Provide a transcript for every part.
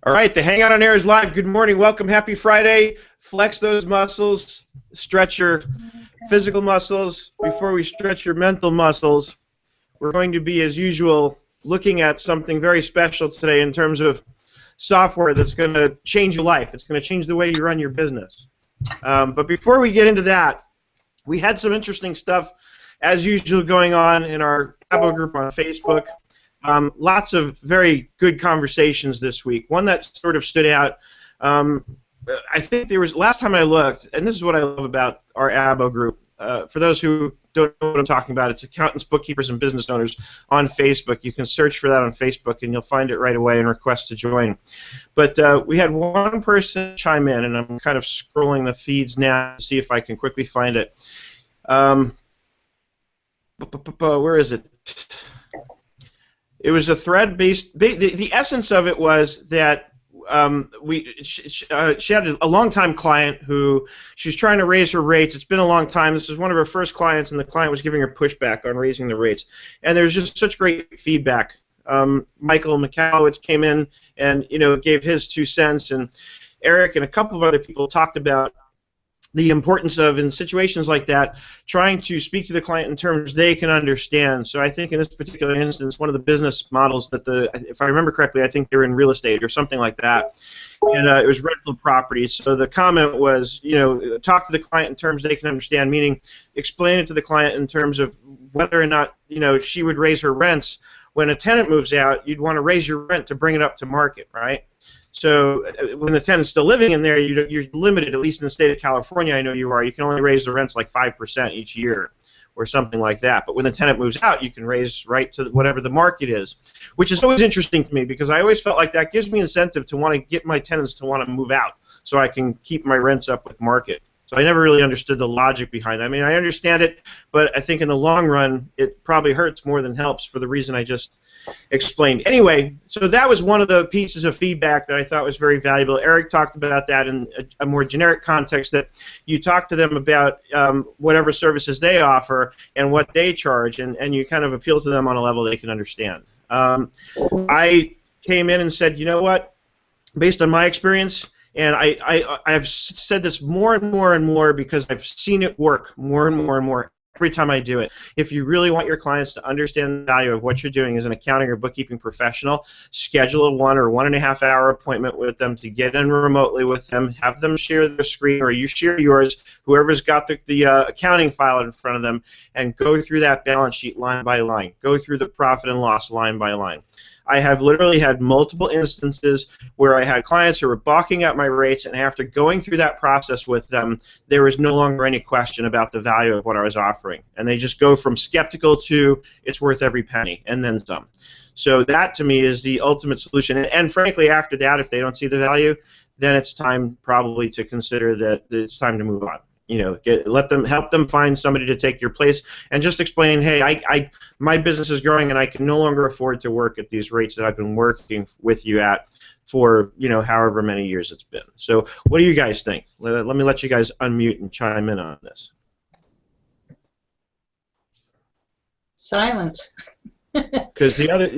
All right, the Hangout on Air is live. Good morning, welcome, happy Friday. Flex those muscles, stretch your physical muscles before we stretch your mental muscles. We're going to be, as usual, looking at something very special today in terms of software that's going to change your life. It's going to change the way you run your business. But before we get into that, we had some interesting stuff, as usual, going on in our Abo group on Facebook. Lots of very good conversations this week. One that sort of stood out, I think there was, last time I looked, and this is what I love about our Abo group. For those who don't know what I'm talking about, it's accountants, bookkeepers, and business owners on Facebook. You can search for that on Facebook, and you'll find it right away and request to join. But we had one person chime in, and I'm kind of scrolling the feeds now to see if I can quickly find it. Where is it? It was a thread-based. The essence of it was that she had a long-time client who she's trying to raise her rates. It's been a long time. This is one of her first clients, and the client was giving her pushback on raising the rates. And there's just such great feedback. Michael McAllowitz came in and gave his 2 cents, and Eric and a couple of other people talked about the importance of, in situations like that, trying to speak to the client in terms they can understand. So I think in this particular instance, one of the business models that if I remember correctly, I think they were in real estate or something like that, and it was rental properties. So the comment was, talk to the client in terms they can understand, meaning explain it to the client in terms of whether or not, she would raise her rents. When a tenant moves out, you'd want to raise your rent to bring it up to market, right? So when the tenant's still living in there, you're limited, at least in the state of California, I know you are. You can only raise the rents like 5% each year or something like that. But when the tenant moves out, you can raise right to whatever the market is, which is always interesting to me because I always felt like that gives me incentive to want to get my tenants to want to move out so I can keep my rents up with market. So I never really understood the logic behind that. I mean, I understand it, but I think in the long run, it probably hurts more than helps for the reason I just explained. Anyway, so that was one of the pieces of feedback that I thought was very valuable. Eric talked about that in a more generic context, that you talk to them about whatever services they offer and what they charge, and you kind of appeal to them on a level they can understand. I came in and said, you know what, based on my experience, and I've said this more and more and more because I've seen it work more and more and more every time I do it. If you really want your clients to understand the value of what you're doing as an accounting or bookkeeping professional, schedule a 1 or 1.5 hour appointment with them to get in remotely with them, have them share their screen or you share yours, whoever's got the accounting file in front of them, and go through that balance sheet line by line. Go through the profit and loss line by line. I have literally had multiple instances where I had clients who were balking at my rates, and after going through that process with them, there was no longer any question about the value of what I was offering. And they just go from skeptical to it's worth every penny, and then some. So that, to me, is the ultimate solution. And frankly, after that, if they don't see the value, then it's time probably to consider that it's time to move on. Help them find somebody to take your place, and just explain, hey, my business is growing, and I can no longer afford to work at these rates that I've been working with you at for however many years it's been. So, what do you guys think? Let me let you guys unmute and chime in on this. Silence. Because the other,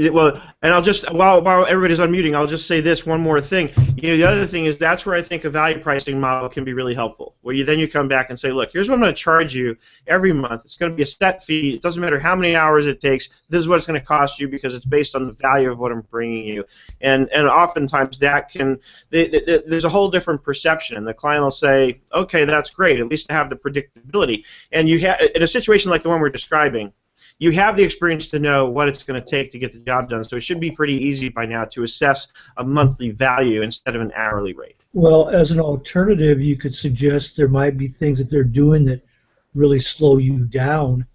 and I'll just, while everybody's unmuting, I'll just say this one more thing. The other thing is that's where I think a value pricing model can be really helpful, where you come back and say, look, here's what I'm going to charge you every month. It's going to be a set fee. It doesn't matter how many hours it takes. This is what it's going to cost you because it's based on the value of what I'm bringing you. And oftentimes that can, there's a whole different perception. The client will say, okay, that's great. At least I have the predictability. And you have, in a situation like the one we're describing, you have the experience to know what it's going to take to get the job done, so it should be pretty easy by now to assess a monthly value instead of an hourly rate. Well, as an alternative, you could suggest there might be things that they're doing that really slow you down,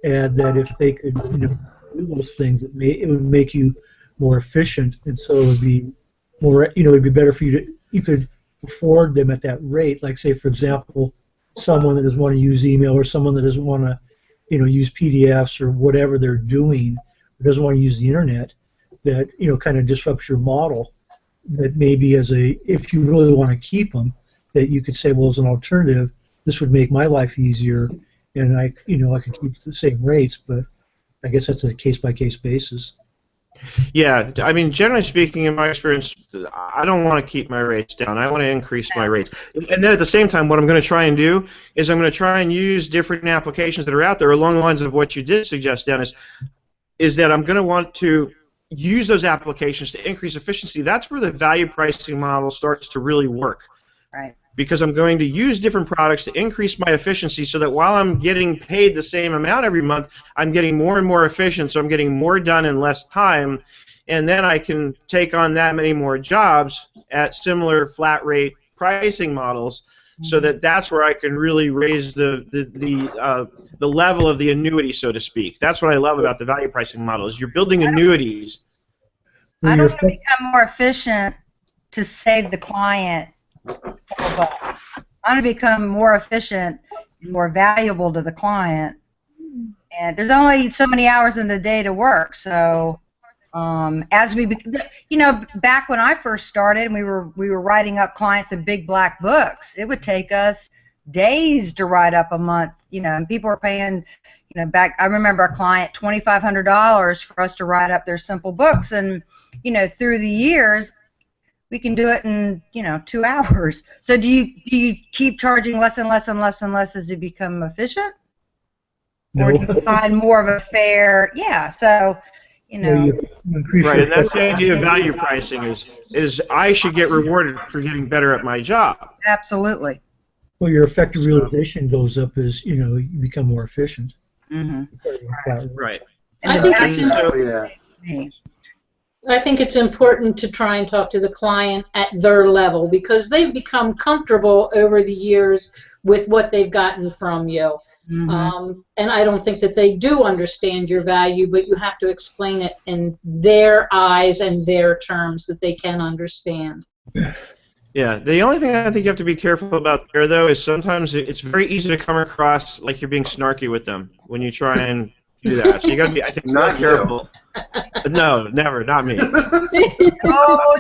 and that if they could do those things, it would make you more efficient, and so it would be more, it'd be better for you could afford them at that rate. Like, say, for example, someone that doesn't want to use email, or someone that doesn't want to use PDFs or whatever they're doing, or doesn't want to use the internet, that kind of disrupts your model. That maybe if you really want to keep them, that you could say, well, as an alternative, this would make my life easier, and I could keep the same rates, but I guess that's a case-by-case basis. Yeah, I mean, generally speaking, in my experience, I don't want to keep my rates down. I want to increase my rates. And then at the same time, what I'm going to try and do is I'm going to try and use different applications that are out there along the lines of what you did suggest, Dennis, is that I'm going to want to use those applications to increase efficiency. That's where the value pricing model starts to really work. Right. Because I'm going to use different products to increase my efficiency so that while I'm getting paid the same amount every month, I'm getting more and more efficient, so I'm getting more done in less time, and then I can take on that many more jobs at similar flat rate pricing models, so that that's where I can really raise the level of the annuity, so to speak. That's what I love about the value pricing model, is you're building annuities. I don't want to become more efficient to save the client. I want to become more efficient, more valuable to the client, and there's only so many hours in the day to work. So, as we, back when I first started, we were writing up clients in big black books. It would take us days to write up a month. And people were paying, back. I remember a client $2,500 for us to write up their simple books, and through the years, we can do it in 2 hours. So do you keep charging less and less and less and less as you become efficient? No. Or do you find more of a fair? Yeah. So Right, and that's the idea of value pricing is I should get rewarded for getting better at my job. Absolutely. Well, your effective realization goes up as you become more efficient. Mm-hmm. Right. And I think it's important to try and talk to the client at their level, because they've become comfortable over the years with what they've gotten from you. Mm-hmm. And I don't think that they do understand your value, but you have to explain it in their eyes and their terms that they can understand. Yeah, the only thing I think you have to be careful about there, though, is sometimes it's very easy to come across like you're being snarky with them when you try and do that. So you got to be, I think, Not careful. No, never, not me. Oh,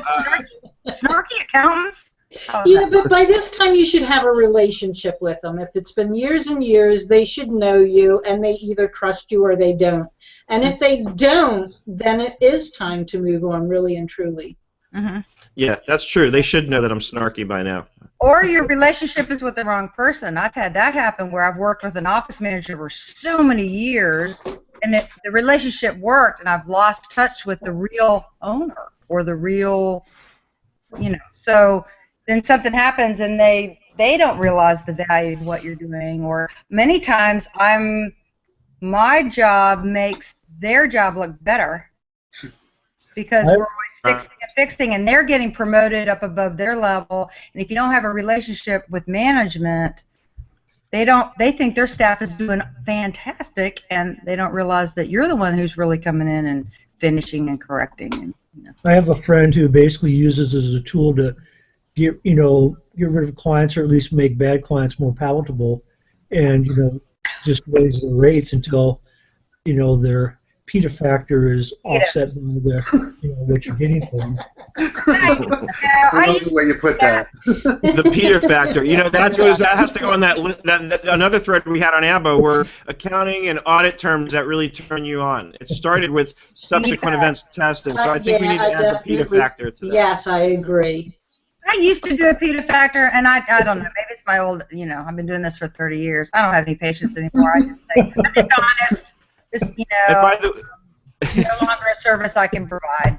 snarky accountants. Oh, Yeah, but by this time you should have a relationship with them. If it's been years and years, they should know you, and they either trust you or they don't. And if they don't, then it is time to move on, really and truly. Mm-hmm. Yeah, that's true. They should know that I'm snarky by now. Or your relationship is with the wrong person. I've had that happen where I've worked with an office manager for so many years, and the relationship worked, and I've lost touch with the real owner or the real, So then something happens, and they don't realize the value of what you're doing. Or many times, my job makes their job look better. Because we're always fixing, and they're getting promoted up above their level. And if you don't have a relationship with management, they think their staff is doing fantastic, and they don't realize that you're the one who's really coming in and finishing and correcting. And, I have a friend who basically uses it as a tool to get rid of clients, or at least make bad clients more palatable, and just raise the rates until their PETA factor is offset by what you're getting for them. I love the way you put that. The PETA factor. That has to go on that another thread we had on ABO, where accounting and audit terms that really turn you on. It started with subsequent events testing, so I think we need to add the PETA factor to that. Yes, I agree. I used to do a PETA factor, and I don't know, maybe it's my old, I've been doing this for 30 years. I don't have any patience anymore. I'm just honest. This, no longer a service I can provide.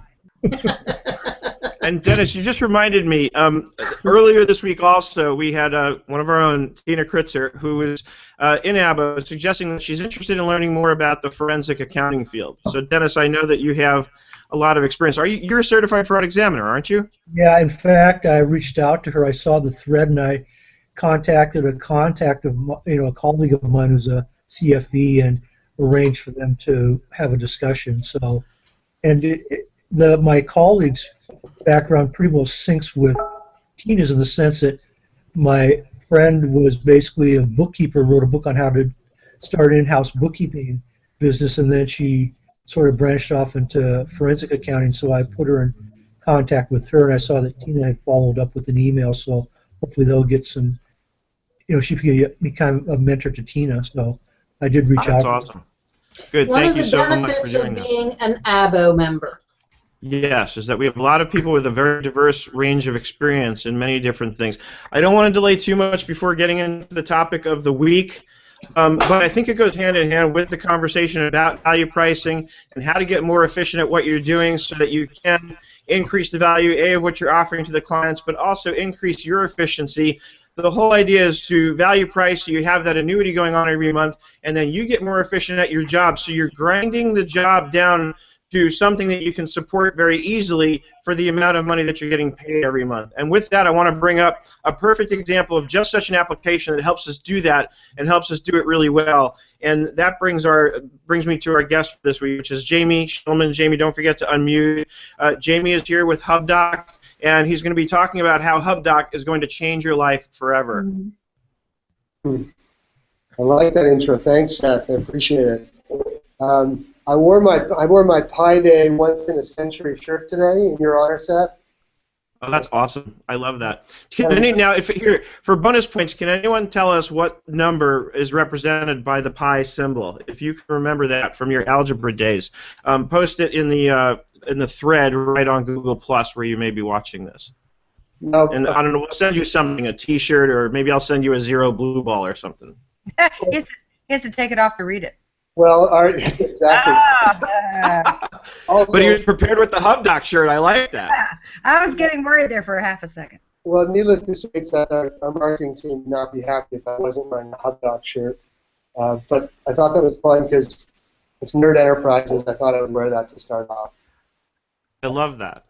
And Dennis, you just reminded me, earlier this week also, we had one of our own, Tina Kritzer, who is in ABO, suggesting that she's interested in learning more about the forensic accounting field. So Dennis, I know that you have a lot of experience. You're a certified fraud examiner, aren't you? Yeah, in fact, I reached out to her. I saw the thread, and I contacted a colleague of mine who's a CFE, and arranged for them to have a discussion. So, and my colleague's background pretty well syncs with Tina's, in the sense that my friend was basically a bookkeeper, wrote a book on how to start an in-house bookkeeping business, and then she sort of branched off into forensic accounting. So I put her in contact with her, and I saw that Tina had followed up with an email. So hopefully they'll get some, she could become a mentor to Tina. So I did reach out. That's awesome. Good. Thank you so much for doing that. One of the benefits of being an ABO member Yes, is that we have a lot of people with a very diverse range of experience in many different things. I don't want to delay too much before getting into the topic of the week, but I think it goes hand in hand with the conversation about value pricing and how to get more efficient at what you're doing so that you can increase the value, A, of what you're offering to the clients, but also increase your efficiency. The whole idea is to value price, so you have that annuity going on every month, and then you get more efficient at your job, so you're grinding the job down to something that you can support very easily for the amount of money that you're getting paid every month. And with that, I want to bring up a perfect example of just such an application that helps us do that and helps us do it really well. And that brings me to our guest for this week, which is Jamie Shulman. Jamie, don't forget to unmute. Jamie is here with Hubdoc, and he's going to be talking about how Hubdoc is going to change your life forever. I like that intro. Thanks, Seth. I appreciate it. I wore my Pi Day once in a century shirt today in your honor, Seth. Oh, that's awesome. I love that. Now, for bonus points, can anyone tell us what number is represented by the pi symbol? If you can remember that from your algebra days, post it in the thread right on Google Plus where you may be watching this. No, and I don't know, we'll send you something, a T-shirt, or maybe I'll send you a zero blue ball or something. He has to take it off to read it. Well, exactly. Also, but he was prepared with the Hubdoc shirt. I like that. I was getting worried there for a half a second. Well, needless to say, that our marketing team would not be happy if I wasn't wearing a Hubdoc shirt. But I thought that was fun because it's Nerd Enterprises. I thought I would wear that to start off. I love that.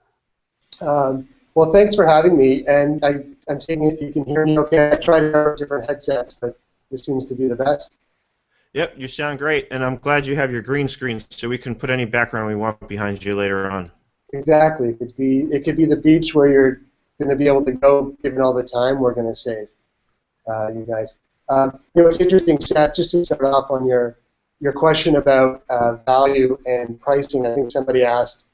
Well, thanks for having me. And I'm taking it you can hear me okay. I tried different headsets, but this seems to be the best. Yep, you sound great, and I'm glad you have your green screen so we can put any background we want behind you later on. Exactly. It could be the beach where you're going to be able to go, given all the time we're going to save, you guys. It's interesting, Seth, just to start off on your question about value and pricing. I think somebody asked,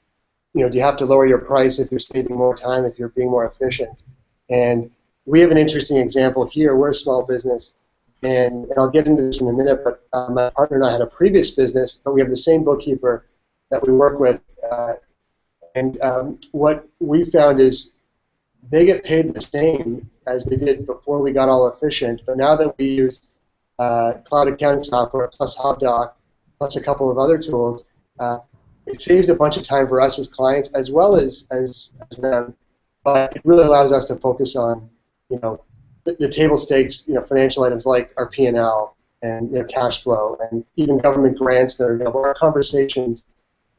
do you have to lower your price if you're saving more time, if you're being more efficient? And we have an interesting example here. We're a small business. And I'll get into this in a minute, but my partner and I had a previous business, but we have the same bookkeeper that we work with. And what we found is they get paid the same as they did before we got all efficient, but now that we use cloud accounting software plus Hubdoc plus a couple of other tools, it saves a bunch of time for us as clients as well as them, but it really allows us to focus on, the table stakes, financial items like our P&L and cash flow and even government grants that are available. Our conversations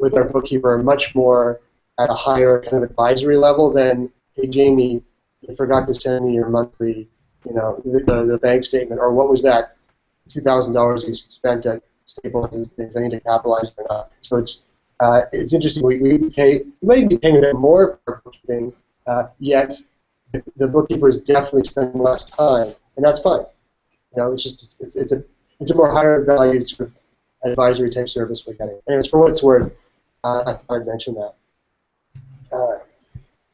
with our bookkeeper are much more at a higher kind of advisory level than, hey Jamie, you forgot to send me your monthly, the bank statement, or what was that $2,000 you spent at Staples and things? I need to capitalize it or not. So it's interesting. We might be paying a bit more for bookkeeping, yet the bookkeeper is definitely spending less time, and that's fine. It's a more higher value sort of advisory type service we're getting. Anyways, for what it's worth, I thought I'd mention that.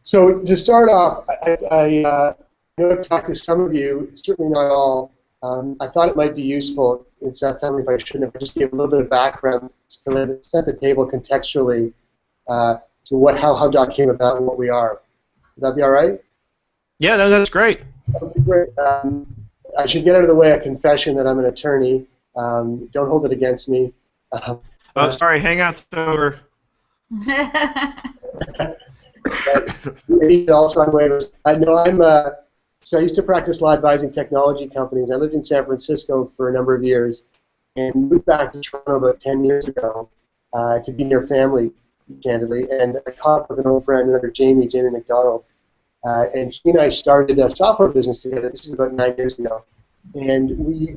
So to start off, I I've talked to some of you, certainly not all. I thought it might be useful. It's not telling me if I shouldn't have just give a little bit of background to set the table contextually to how Hubdoc came about and what we are. Would that be all right? Yeah, that's great. Okay, great. I should get out of the way a confession that I'm an attorney. Don't hold it against me. Sorry, hang on over. Also on waivers. So I used to practice law advising technology companies. I lived in San Francisco for a number of years and moved back to Toronto about 10 years ago to be near family, candidly. And I caught up with an old friend, another Jamie McDonald. And he and I started a software business together. This is about 9 years ago. And we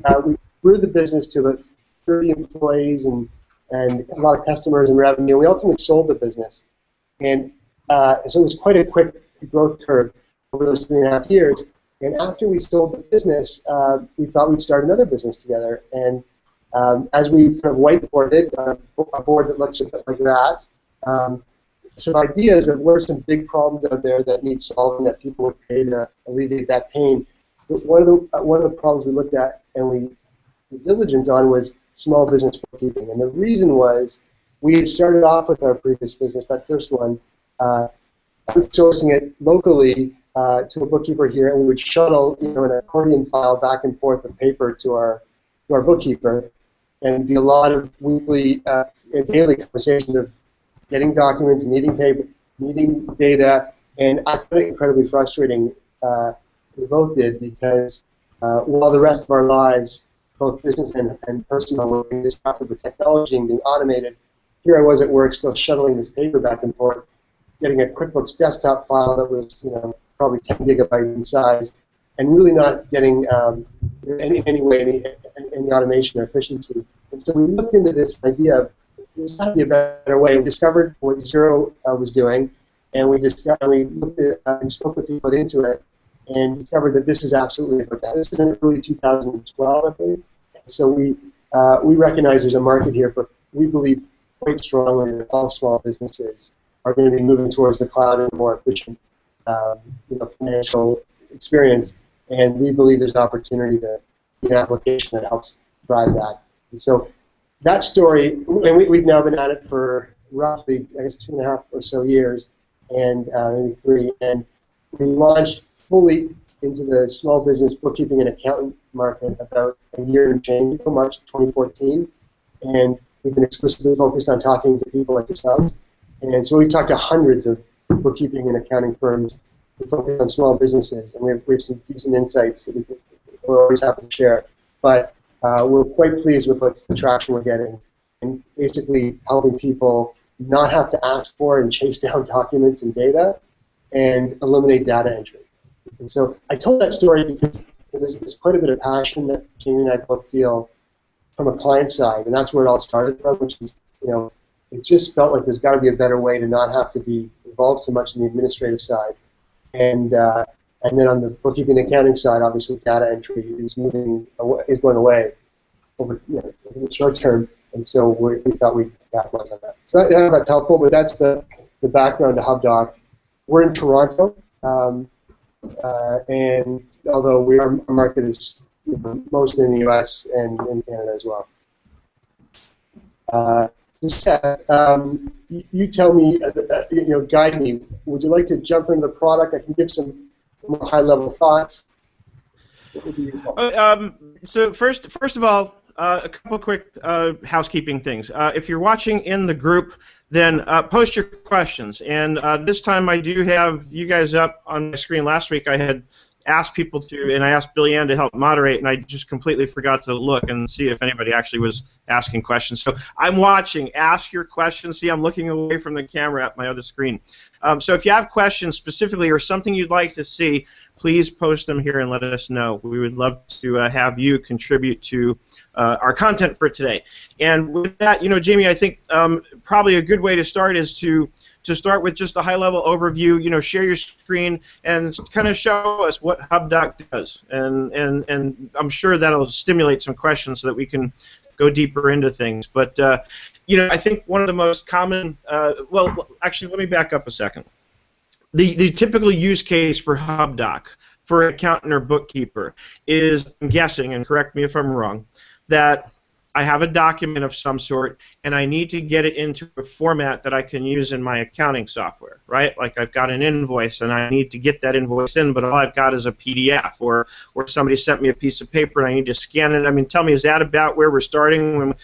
grew the business to about 30 employees and a lot of customers and revenue. We ultimately sold the business. And so it was quite a quick growth curve over those 3.5 years. And after we sold the business, we thought we'd start another business together. And as we kind of whiteboarded a board that looks a bit like that, some ideas of where some big problems out there that need solving that people would pay to alleviate that pain. But one of the problems we looked at and we did diligence on was small business bookkeeping. And the reason was we had started off with our previous business, that first one, outsourcing it locally to a bookkeeper here, and we would shuttle, an accordion file back and forth of paper to our bookkeeper, and be a lot of weekly and daily conversations of getting documents, needing paper, needing data, and I found it incredibly frustrating. We both did, because while the rest of our lives, both business and personal, were being disrupted with technology and being automated, here I was at work still shuttling this paper back and forth, getting a QuickBooks desktop file that was, probably 10 gigabytes in size, and really not getting any automation or efficiency. And so we looked into this idea of there's got to be a better way. We discovered what Xero was doing, and we looked at and spoke with people into it, and discovered that this is absolutely about that. This is in early 2012, I believe. So we recognize there's a market here for. We believe quite strongly that all small businesses are going to be moving towards the cloud and more efficient, financial experience, and we believe there's an opportunity to be an application that helps drive that. And so that story, and we've now been at it for roughly, I guess, 2.5 or so years, and maybe 3, and we launched fully into the small business bookkeeping and accountant market about a year and change ago, March 2014, and we've been exclusively focused on talking to people like yourselves. And so we've talked to hundreds of bookkeeping and accounting firms who focus on small businesses, and we have some decent insights that we're always happy to share. But we're quite pleased with what's the traction we're getting, and basically helping people not have to ask for and chase down documents and data, and eliminate data entry. And so I told that story because there's quite a bit of passion that Jamie and I both feel from a client side, and that's where it all started from, which is, it just felt like there's got to be a better way to not have to be involved so much in the administrative side. And then on the bookkeeping and accounting side, obviously data entry is going away over in the short term, and so we thought we'd capitalize on that. So that's helpful, but that's the background to Hubdoc. We're in Toronto, and although our market is mostly in the U.S. and in Canada as well. Seth, you tell me, guide me. Would you like to jump into the product? I can give some more high-level thoughts. What would be your so first of all, a couple quick housekeeping things. If you're watching in the group, then post your questions. And this time I do have you guys up on my screen. Last week I had asked people to, and I asked Billy Ann to help moderate, and I just completely forgot to look and see if anybody actually was asking questions. So I'm watching. Ask your questions. See, I'm looking away from the camera at my other screen. So if you have questions specifically or something you'd like to see, please post them here and let us know. We would love to have you contribute to our content for today. And with that, Jamie, I think probably a good way to start is to start with just a high-level overview. Share your screen and kind of show us what Hubdoc does. And I'm sure that'll stimulate some questions so that we can go deeper into things. But I think one of the most common. Well, actually, let me back up a second. The typical use case for Hubdoc for an accountant or bookkeeper is, I'm guessing, and correct me if I'm wrong, that I have a document of some sort and I need to get it into a format that I can use in my accounting software, right? Like I've got an invoice and I need to get that invoice in, but all I've got is a PDF, or somebody sent me a piece of paper and I need to scan it. I mean, tell me, is that about where we're starting? When,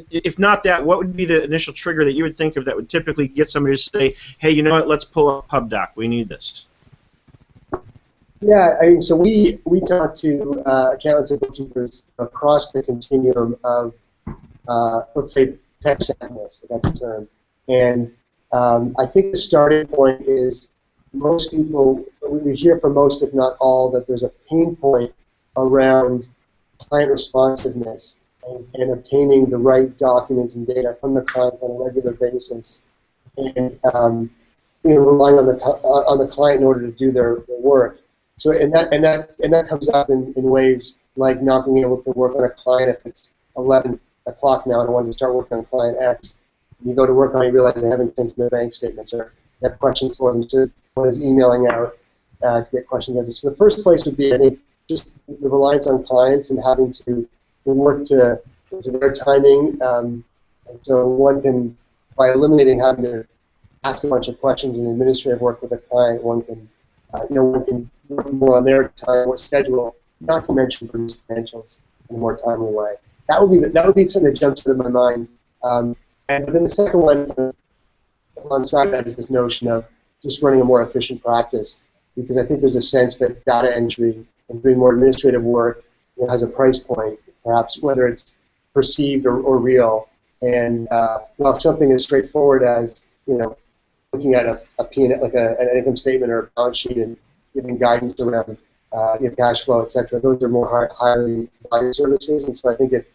if not that, what would be the initial trigger that you would think of that would typically get somebody to say, hey, you know what, let's pull up Hubdoc, we need this? Yeah, I mean, so we talk to accountants and bookkeepers across the continuum of, let's say, tech savviness, if that's a term. And I think the starting point is most people, we hear from most, if not all, that there's a pain point around client responsiveness and obtaining the right documents and data from the client on a regular basis, and relying on the client in order to do their work. So and that comes up in ways like not being able to work on a client if it's 11 o'clock now and I want to start working on client X. And you go to work on it, you realize they haven't sent their bank statements or they have questions for them. So one is emailing out to get questions answered. So the first place would be, I think, just the reliance on clients and having to work to their timing. And so one can, by eliminating having to ask a bunch of questions and administrative work with a client. One can, one can work more on their time or schedule, not to mention produce financials in a more timely way. That would be something that jumps into my mind. And then the second one, alongside that, is this notion of just running a more efficient practice, because I think there's a sense that data entry and doing more administrative work has a price point, perhaps, whether it's perceived or real. And while something as straightforward as looking at a P&L, like an income statement or a balance sheet, and giving guidance around cash flow, etc., those are more highly valued services. And so I think it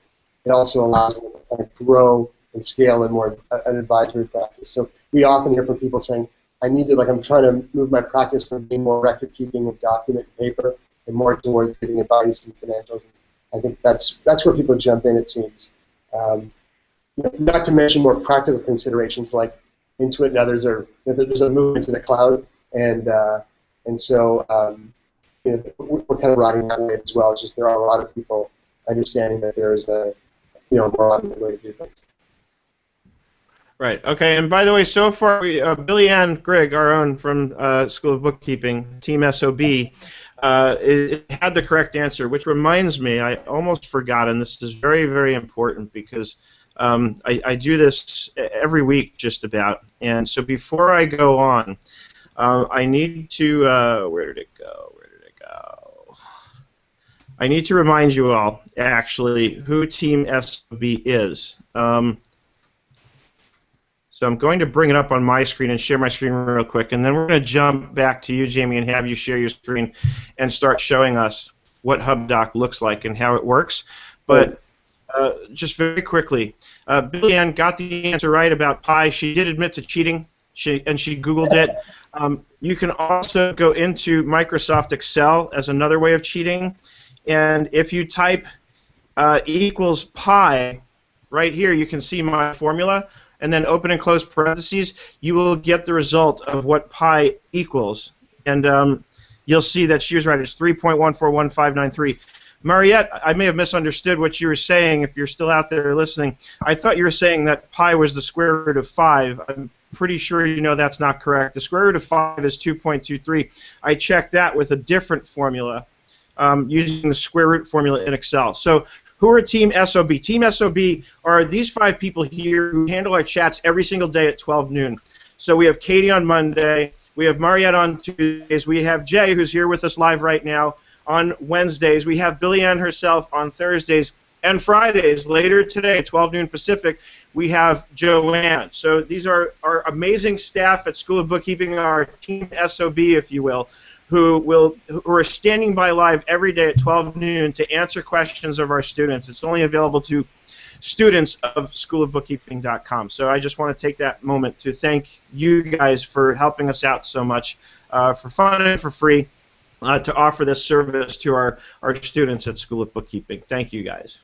also allows them to kind of grow and scale in more an advisory practice. So we often hear from people saying, I'm trying to move my practice from being more record keeping of document and paper and more towards giving advice and financials. I think that's where people jump in, it seems. Not to mention more practical considerations like Intuit and others there's a movement to the cloud, and so we're kind of riding that way as well. It's just there are a lot of people understanding that there is a more automated way to do things. Right. Okay. And by the way, so far, Billy Ann Grigg, our own from School of Bookkeeping, Team SOB, it had the correct answer, which reminds me, I almost forgot, and this is very, very important because I do this every week just about. And so before I go on, I need to, where did it go? I need to remind you all, actually, who Team SOB is. So I'm going to bring it up on my screen and share my screen real quick, and then we're going to jump back to you, Jamie, and have you share your screen and start showing us what Hubdoc looks like and how it works. But just very quickly, Billy Ann got the answer right about Pi. She did admit to cheating, and she Googled it. You can also go into Microsoft Excel as another way of cheating, and if you type equals Pi right here, you can see my formula, and then open and close parentheses, you will get the result of what pi equals. And you'll see that she was right. It's 3.141593. Mariette, I may have misunderstood what you were saying if you're still out there listening. I thought you were saying that pi was the square root of 5. I'm pretty sure you know that's not correct. The square root of 5 is 2.23. I checked that with a different formula using the square root formula in Excel. So who are Team SOB? Team SOB are these 5 people here who handle our chats every single day at 12 noon. So we have Katie on Monday, we have Mariette on Tuesdays, we have Jay, who's here with us live right now, on Wednesdays, we have Billy Ann herself on Thursdays, and Fridays, later today at 12 noon Pacific, we have Joanne. So these are our amazing staff at School of Bookkeeping, our Team SOB, if you will, who are standing by live every day at 12 noon to answer questions of our students. It's only available to students of schoolofbookkeeping.com. So I just want to take that moment to thank you guys for helping us out so much, for fun and for free, to offer this service to our students at School of Bookkeeping. Thank you guys.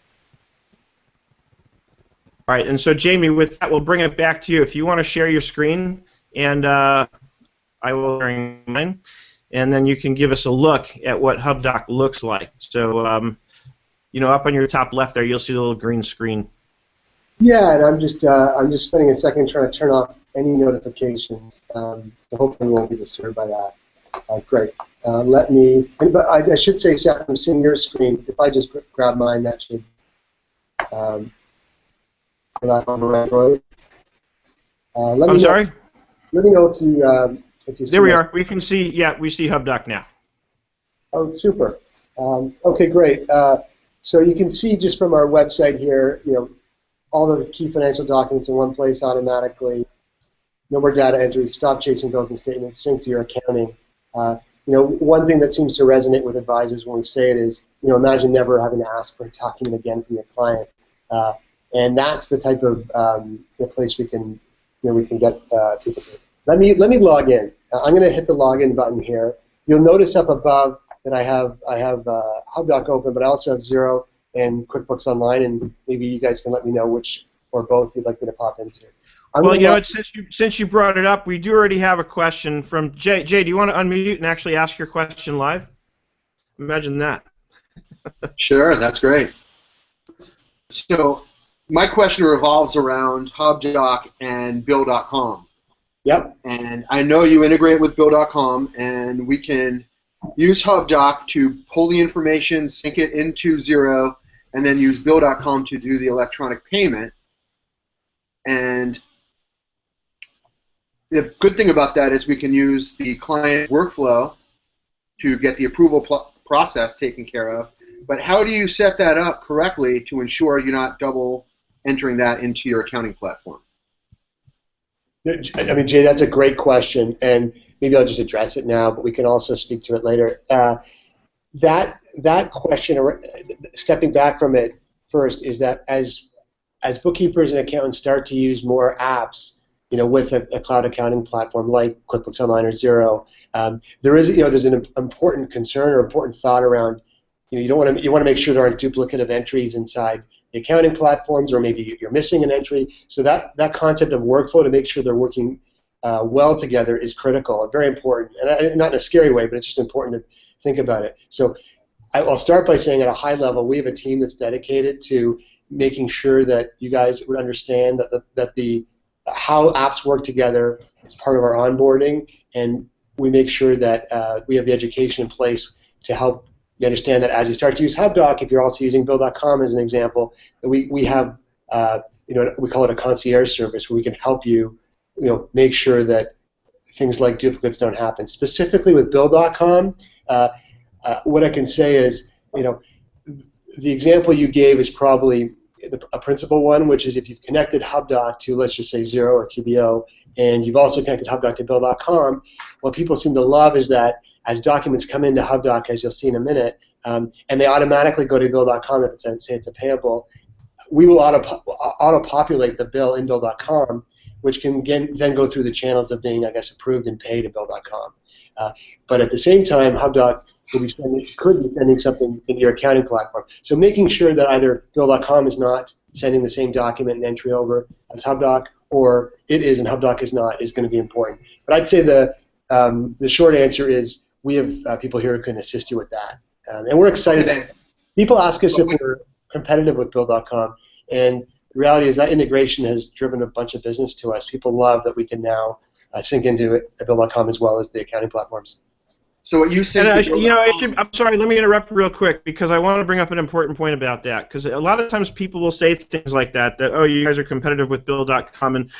All right, and so Jamie, with that, we'll bring it back to you. If you want to share your screen, and I will share mine. And then you can give us a look at what Hubdoc looks like. So, up on your top left there, you'll see the little green screen. Yeah, and I'm just spending a second trying to turn off any notifications. So hopefully we won't be disturbed by that. Great. But I should say, Seth, I'm seeing your screen. If I just grab mine, that should. I'm sorry? Let me know if you. There we are. We can see. Yeah, we see Hubdoc now. Oh, super. Okay, great. So you can see just from our website here, all the key financial documents in one place automatically. No more data entry. Stop chasing bills and statements. Sync to your accounting. One thing that seems to resonate with advisors when we say it is, imagine never having to ask for a document again from your client. And that's the type of place we can get people to. Let me log in. I'm going to hit the login button here. You'll notice up above that I have Hubdoc open, but I also have Xero and QuickBooks Online, and maybe you guys can let me know which or both you'd like me to pop into. Well, since you brought it up, we do already have a question from Jay. Jay, do you want to unmute and actually ask your question live? Imagine that. Sure, that's great. So my question revolves around Hubdoc and Bill.com. Yep. And I know you integrate with Bill.com, and we can use Hubdoc to pull the information, sync it into Xero, and then use Bill.com to do the electronic payment. And the good thing about that is we can use the client workflow to get the approval process taken care of. But how do you set that up correctly to ensure you're not double entering that into your accounting platform? I mean, Jay, that's a great question, and maybe I'll just address it now, but we can also speak to it later. That question, stepping back from it first, is that as bookkeepers and accountants start to use more apps, with a cloud accounting platform like QuickBooks Online or Xero, there's an important concern or important thought around, you want to make sure there aren't duplicative entries inside the accounting platforms, or maybe you're missing an entry. So that concept of workflow to make sure they're working well together is critical and very important, and not in a scary way, but it's just important to think about it. So I'll start by saying at a high level, we have a team that's dedicated to making sure that you guys would understand that how apps work together is part of our onboarding, and we make sure that we have the education in place to help you understand that as you start to use Hubdoc, if you're also using Bill.com as an example, we have we call it a concierge service where we can help you make sure that things like duplicates don't happen. Specifically with Bill.com, what I can say is the example you gave is probably a principal one, which is if you've connected Hubdoc to, let's just say, Xero or QBO, and you've also connected Hubdoc to Bill.com, what people seem to love is that as documents come into Hubdoc, as you'll see in a minute, and they automatically go to Bill.com if say it's a payable, we will auto-populate the bill in Bill.com, which can then go through the channels of being, I guess, approved and paid at Bill.com. But at the same time, Hubdoc could be sending something into your accounting platform. So making sure that either Bill.com is not sending the same document and entry over as Hubdoc, or it is and Hubdoc is not, is going to be important. But I'd say the short answer is we have people here who can assist you with that. And we're excited. People ask us if we're competitive with Bill.com, and the reality is that integration has driven a bunch of business to us. People love that we can now sync into Bill.com as well as the accounting platforms. So what you said, I'm sorry. Let me interrupt real quick because I want to bring up an important point about that. Because a lot of times people will say things like that, oh, you guys are competitive with Bill.com, and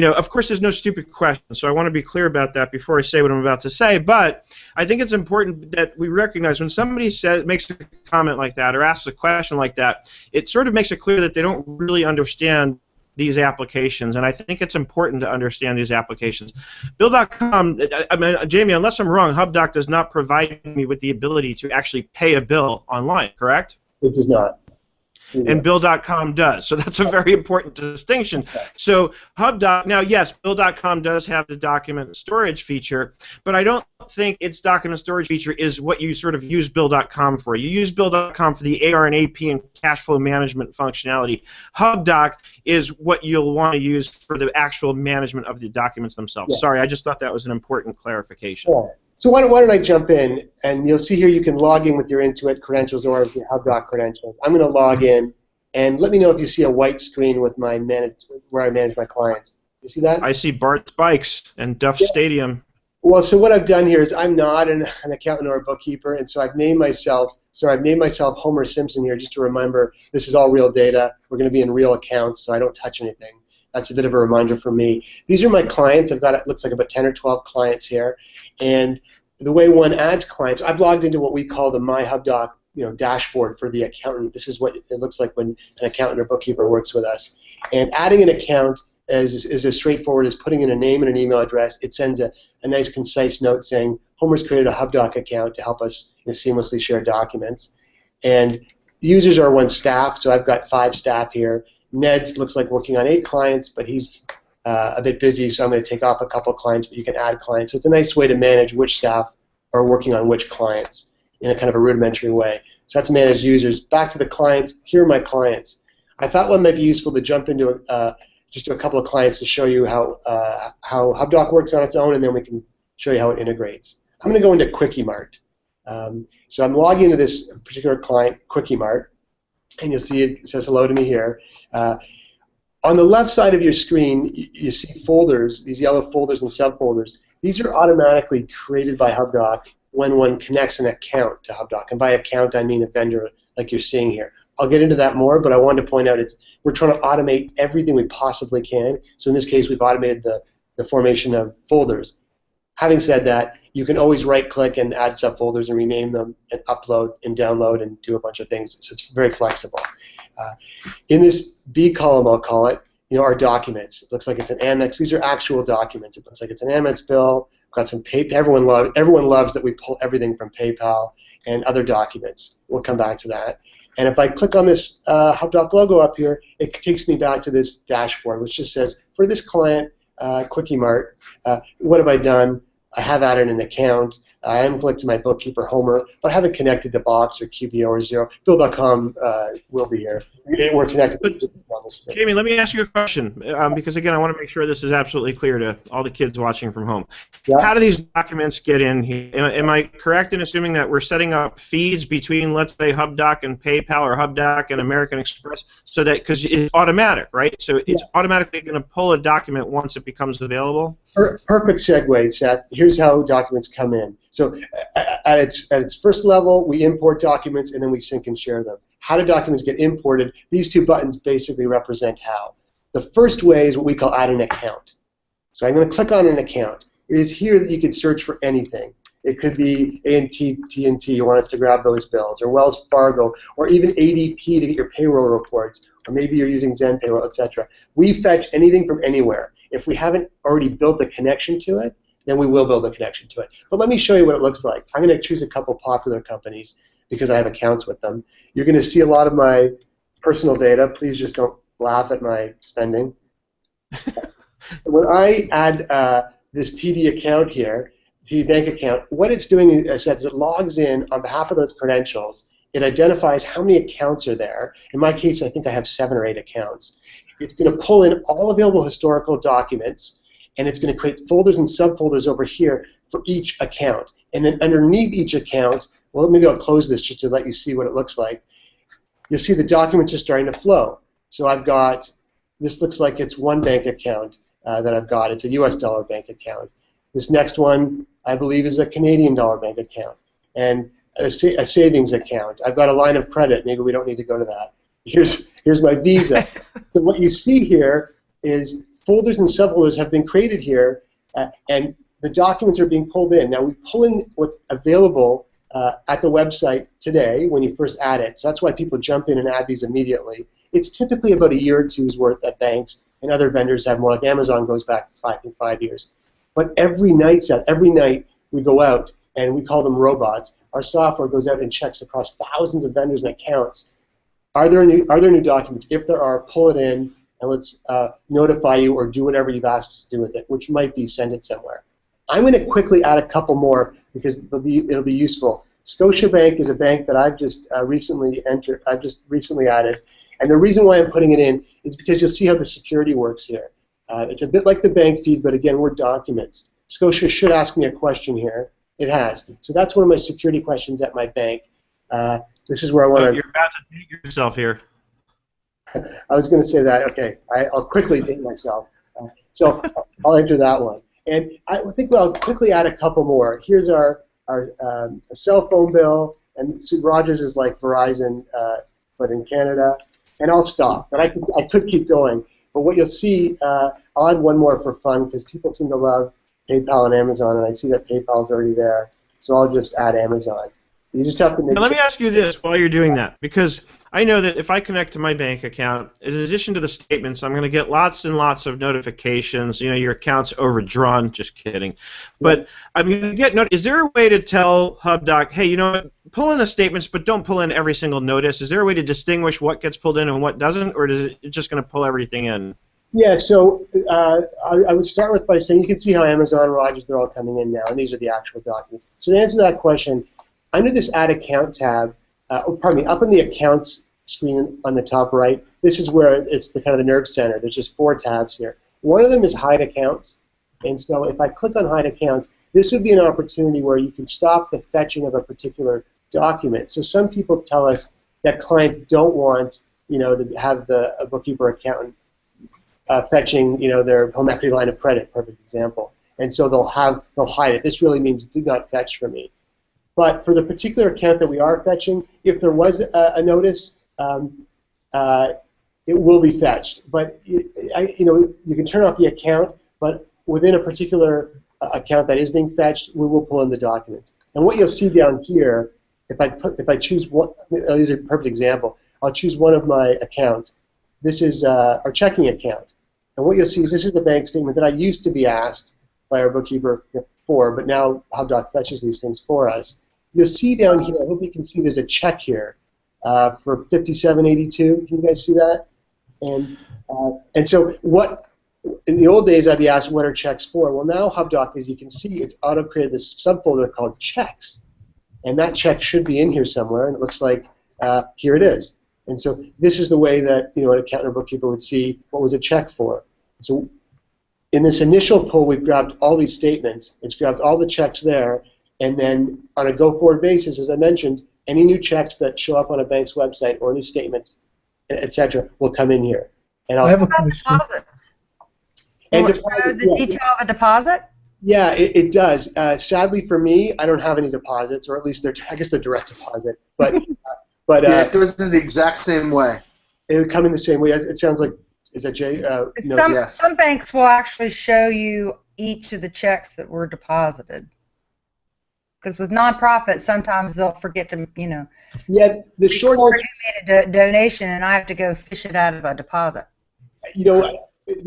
of course, there's no stupid question. So I want to be clear about that before I say what I'm about to say. But I think it's important that we recognize when somebody makes a comment like that or asks a question like that, it sort of makes it clear that they don't really understand these applications, and I think it's important to understand these applications. Bill.com, I mean, Jamie, unless I'm wrong, Hubdoc does not provide me with the ability to actually pay a bill online, correct? It does not. And Bill.com does. So that's a very important distinction. So Hubdoc, now yes, Bill.com does have the document storage feature, but I don't think its document storage feature is what you sort of use Bill.com for. You use Bill.com for the AR and AP and cash flow management functionality. Hubdoc is what you'll want to use for the actual management of the documents themselves. Yeah. Sorry, I just thought that was an important clarification. Yeah. So why don't I jump in, and you'll see here you can log in with your Intuit credentials or your Hubdoc credentials. I'm going to log in, and let me know if you see a white screen with my where I manage my clients. You see that? I see Bart's Bikes and Duff Stadium. Well, so what I've done here is I'm not an accountant or a bookkeeper, and so I've named myself Homer Simpson here just to remember this is all real data. We're going to be in real accounts, so I don't touch anything. That's a bit of a reminder for me. These are my clients. I've got, it looks like about 10 or 12 clients here. And the way one adds clients, I've logged into what we call the My Hubdoc dashboard for the accountant. This is what it looks like when an accountant or bookkeeper works with us. And adding an account is as straightforward as putting in a name and an email address. It sends a nice, concise note saying, Homer's created a Hubdoc account to help us seamlessly share documents. And users are one staff, so I've got 5 staff here. Ned's looks like working on 8 clients, but he's a bit busy, so I'm going to take off a couple of clients, but you can add clients. So it's a nice way to manage which staff are working on which clients in a kind of a rudimentary way. So that's manage users. Back to the clients. Here are my clients. I thought one might be useful to jump into just a couple of clients to show you how Hubdoc works on its own, and then we can show you how it integrates. I'm going to go into QuickieMart. So I'm logging into this particular client, QuickieMart. And you'll see it says hello to me here. On the left side of your screen, you see folders, these yellow folders and subfolders. These are automatically created by Hubdoc when one connects an account to Hubdoc. And by account, I mean a vendor like you're seeing here. I'll get into that more, but I wanted to point out we're trying to automate everything we possibly can. So in this case, we've automated the formation of folders. Having said that, you can always right-click and add subfolders and rename them and upload and download and do a bunch of things. So it's very flexible. In this B column, I'll call it, our documents. It looks like it's an Amex. These are actual documents. It looks like it's an Amex bill. We've got some everyone loves that we pull everything from PayPal and other documents. We'll come back to that. And if I click on this Hubdoc logo up here, it takes me back to this dashboard, which just says, for this client, Quickie Mart, what have I done? I have added an account. I am linked to my bookkeeper, Homer, but I haven't connected to Box or QBO or Xero. Bill.com will be here. We're connected to on this. Jamie, let me ask you a question, because again, I want to make sure this is absolutely clear to all the kids watching from home. Yeah. How do these documents get in here? Am I correct in assuming that we're setting up feeds between, let's say, Hubdoc and PayPal or Hubdoc and American Express, so that, because it's automatic, right? So it's automatically going to pull a document once it becomes available? Perfect segue, Seth. Here's how documents come in. So at its first level, we import documents and then we sync and share them. How do documents get imported? These two buttons basically represent how. The first way is what we call add an account. So I'm going to click on an account. It is here that you can search for anything. It could be A&T, T&T, you want us to grab those bills, or Wells Fargo, or even ADP to get your payroll reports, or maybe you're using Zen Payroll, etc. We fetch anything from anywhere. If we haven't already built a connection to it, then we will build a connection to it. But let me show you what it looks like. I'm going to choose a couple popular companies because I have accounts with them. You're going to see a lot of my personal data. Please just don't laugh at my spending. When I add this TD account here, TD bank account, what it's doing is it logs in on behalf of those credentials. It identifies how many accounts are there. In my case, I think I have 7 or 8 accounts. It's going to pull in all available historical documents, and it's going to create folders and subfolders over here for each account. And then underneath each account, well, maybe I'll close this just to let you see what it looks like. You'll see the documents are starting to flow. So I've got, this looks like it's one bank account that I've got. It's a US dollar bank account. This next one, I believe, is a Canadian dollar bank account. And a savings account. I've got a line of credit. Maybe we don't need to go to that. Here's my Visa. So what you see here is folders and subfolders have been created here, and the documents are being pulled in. Now we pull in what's available at the website today when you first add it. So that's why people jump in and add these immediately. It's typically about a year or two's worth at banks, and other vendors have more. Like Amazon goes back, I think, 5 years. But every night we go out, and we call them robots. Our software goes out and checks across thousands of vendors and accounts. Are there new documents? If there are, pull it in, and let's notify you or do whatever you've asked us to do with it, which might be send it somewhere. I'm going to quickly add a couple more because it'll be useful. Scotiabank is a bank that I've just recently added, and the reason why I'm putting it in is because you'll see how the security works here. It's a bit like the bank feed, but again, we're documents. Scotia should ask me a question here. It has. So that's one of my security questions at my bank. This is where I want to. You're about to date yourself here. I was going to say that. Okay, I'll quickly date myself. So I'll enter that one. And I think I'll quickly add a couple more. Here's our cell phone bill, and Rogers is like Verizon, but in Canada. And I'll stop. But I could keep going. But what you'll see, I'll add one more for fun because people seem to love PayPal and Amazon, and I see that PayPal's already there. So I'll just add Amazon. You just have to make. Now, let me ask you this while you're doing that, because I know that if I connect to my bank account, in addition to the statements, I'm going to get lots and lots of notifications. You know, your account's overdrawn. Just kidding. But I'm going to get. Is there a way to tell Hubdoc, hey, you know what, pull in the statements, but don't pull in every single notice? Is there a way to distinguish what gets pulled in and what doesn't, or is it just going to pull everything in? Yeah, so I would start with by saying you can see how Amazon, Rogers, they're all coming in now, and these are the actual documents. So to answer that question, under this Add Account tab, up in the Accounts screen on the top right, this is where it's the kind of the nerve center. There's just 4 tabs here. One of them is Hide Accounts, and so if I click on Hide Accounts, this would be an opportunity where you can stop the fetching of a particular document. So some people tell us that clients don't want, to have a bookkeeper accountant fetching, their home equity line of credit, perfect example. And so they'll hide it. This really means do not fetch for me. But for the particular account that we are fetching, if there was a notice, it will be fetched. But you can turn off the account, but within a particular account that is being fetched, we will pull in the documents. And what you'll see down here, if I choose one, this is a perfect example. I'll choose one of my accounts. This is our checking account. And what you'll see is this is the bank statement that I used to be asked by our bookkeeper for, but now Hubdoc fetches these things for us. You'll see down here, I hope you can see there's a check here for $57.82. Can you guys see that? And so what, in the old days I'd be asked what are checks for? Well, now Hubdoc, as you can see, it's auto-created this subfolder called checks. And that check should be in here somewhere, and it looks like here it is. And so this is the way that an accountant or bookkeeper would see what was a check for. So in this initial pull, we've grabbed all these statements. It's grabbed all the checks there, and then on a go-forward basis, as I mentioned, any new checks that show up on a bank's website or new statements, etc., will come in here. And I have a What about deposits? Will it show the detail of a deposit? Yeah, it does. Sadly for me, I don't have any deposits, or at least I guess they're direct deposit. But yeah, it goes in the exact same way. It would come in the same way. It sounds like, is that Jay? Yes. Some banks will actually show you each of the checks that were deposited. Because with nonprofits, sometimes they'll forget to, Yeah, the short record answer. who made a donation, and I have to go fish it out of a deposit.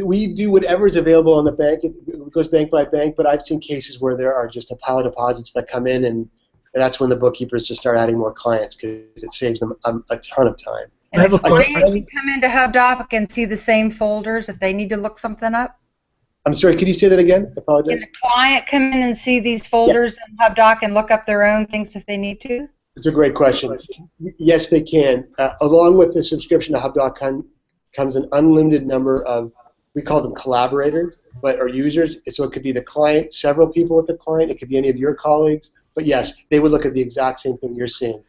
We do whatever is available on the bank. It goes bank by bank, but I've seen cases where there are just a pile of deposits that come in, and that's when the bookkeepers just start adding more clients because it saves them a ton of time. I have a question. Clients can come into Hubdoc and see the same folders if they need to look something up. I'm sorry, could you say that again? I Can apologize. the client come in and see these folders in Hubdoc and look up their own things if they need to? It's a great question. Yes, they can. Along with the subscription to Hubdoc comes an unlimited number of, we call them collaborators, but are users. So it could be the client, several people with the client. It could be any of your colleagues. But yes, they would look at the exact same thing you're seeing.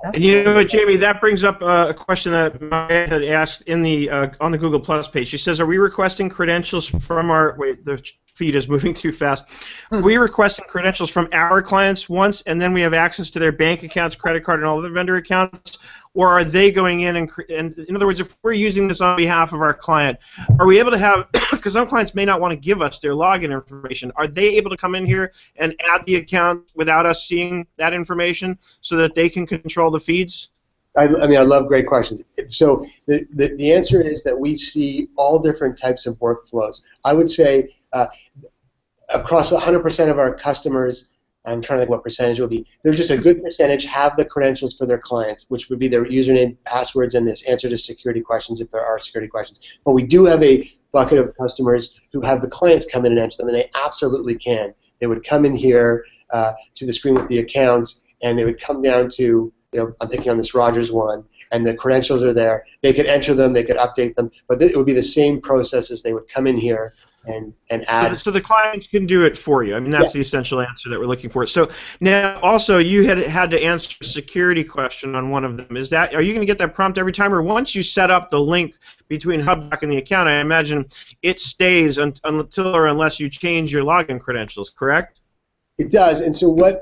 And you know what, Jamie, that brings up a question that Maya had asked in the on the Google Plus page. She says, "Are we requesting credentials from our?" Wait, the feed is moving too fast. Are we requesting credentials from our clients once, and then we have access to their bank accounts, credit card, and all other vendor accounts, or are they going in and in other words, if we're using this on behalf of our client, are we able to have? Because some clients may not want to give us their login information. Are they able to come in here and add the account without us seeing that information, so that they can control the feeds? I love great questions. So the answer is that we see all different types of workflows. I would say across 100% of our customers, I'm trying to think what percentage it would be. There's just a good percentage have the credentials for their clients, which would be their username, passwords, and this answer to security questions if there are security questions. But we do have a bucket of customers who have the clients come in and enter them, and they absolutely can. They would come in here to the screen with the accounts, and they would come down to, I'm picking on this Rogers one, and the credentials are there. They could enter them, they could update them, but it would be the same process as they would come in here and add. So the clients can do it for you. I mean, that's the essential answer that we're looking for. So now, also, you had to answer a security question on one of them. Are you going to get that prompt every time, or once you set up the link between Hubdoc and the account, I imagine it stays until or unless you change your login credentials, correct? It does, and so what?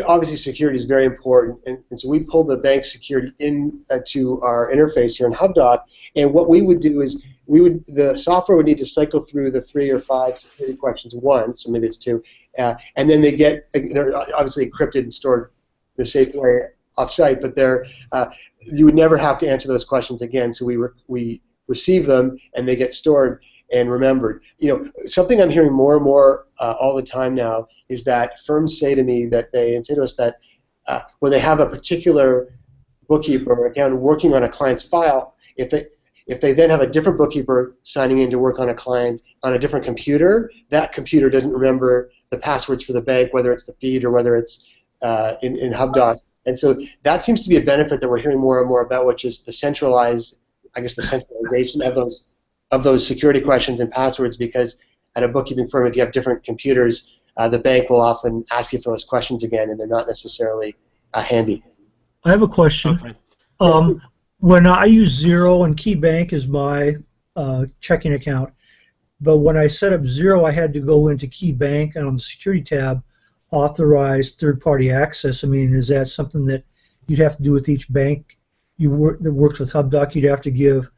Obviously, security is very important, and so we pull the bank security in to our interface here in Hubdoc, and what we would do is the software would need to cycle through the 3 or 5 security questions once, or maybe it's 2, and then they're obviously encrypted and stored in a safe way off-site, but you would never have to answer those questions again, so we receive them, and they get stored and remembered. Something I'm hearing more and more all the time now is that firms say to me that they say to us that when they have a particular bookkeeper or accountant working on a client's file, if they then have a different bookkeeper signing in to work on a client on a different computer, that computer doesn't remember the passwords for the bank, whether it's the feed or whether it's in Hubdoc. And so that seems to be a benefit that we're hearing more and more about, which is the centralization of those security questions and passwords, because at a bookkeeping firm, if you have different computers, the bank will often ask you for those questions again, and they're not necessarily handy. I have a question. Okay. When I use Xero and KeyBank as my checking account. But when I set up Zero, I had to go into Key Bank and on the Security tab, authorize third-party access. I mean, is that something that you'd have to do with each bank that works with Hubdoc? You'd have to give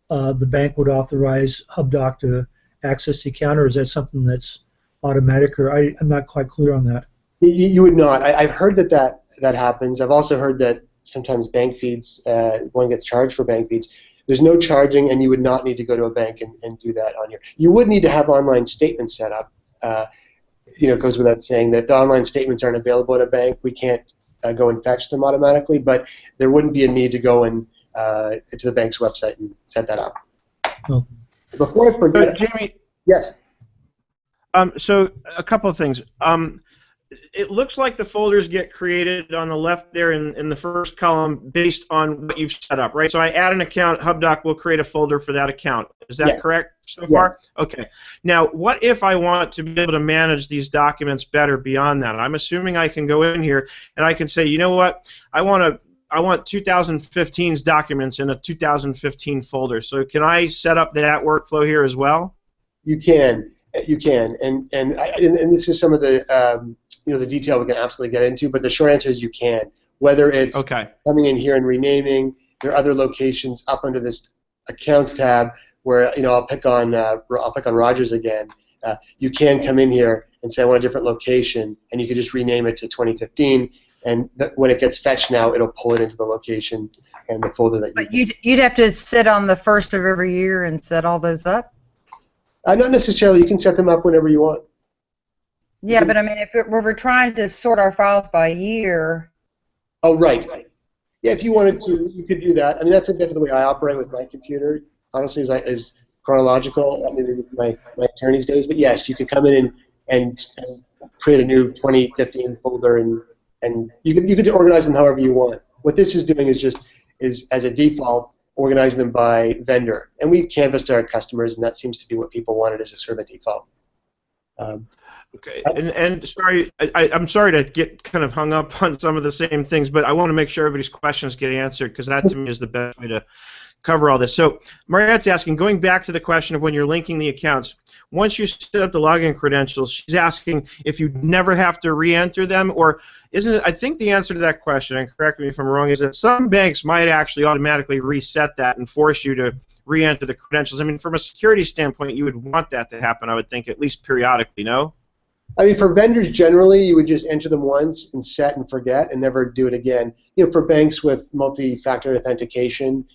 the bank would authorize Hubdoc to access the account, or is that something that's automatic? Or I'm not quite clear on that. You would not. I've heard that happens. I've also heard that sometimes bank feeds, one gets charged for bank feeds. There's no charging, and you would not need to go to a bank and do that on your. You would need to have online statements set up. It goes without saying that if the online statements aren't available at a bank, we can't go and fetch them automatically. But there wouldn't be a need to go into the bank's website and set that up. Oh. Before I forget, Jamie. Yes. So a couple of things. It looks like the folders get created on the left there in the first column based on what you've set up, right? So I add an account, Hubdoc will create a folder for that account. Is that correct so far? Okay. Now, what if I want to be able to manage these documents better beyond that? I'm assuming I can go in here and I can say, you know what, I want 2015's documents in a 2015 folder. So can I set up that workflow here as well? You can. You can. And this is some of the the detail we can absolutely get into, but the short answer is you can. Whether it's coming in here and renaming, there are other locations up under this accounts tab where I'll pick on Rogers again. You can come in here and say I want a different location, and you can just rename it to 2015. And when it gets fetched now, it'll pull it into the location and the folder that you. But you'd have to sit on the first of every year and set all those up. Not necessarily. You can set them up whenever you want. Yeah, but I mean, if we're trying to sort our files by year. Oh, right. Yeah, if you wanted to, you could do that. I mean, that's a bit of the way I operate with my computer. Honestly, is chronological. I mean, my attorney's days. But yes, you could come in and create a new 2015 folder, and you could organize them however you want. What this is doing is as a default organizing them by vendor, and we canvassed our customers, and that seems to be what people wanted as a sort of a default. Okay, and sorry, I'm sorry to get kind of hung up on some of the same things, but I want to make sure everybody's questions get answered because that to me is the best way to cover all this. So Mariette's asking, going back to the question of when you're linking the accounts, once you set up the login credentials, she's asking if you never have to re-enter them, or isn't it? I think the answer to that question, and correct me if I'm wrong, is that some banks might actually automatically reset that and force you to re-enter the credentials. I mean, from a security standpoint, you would want that to happen, I would think, at least periodically, no? I mean, for vendors generally, you would just enter them once and set and forget and never do it again. For banks with multi-factor authentication,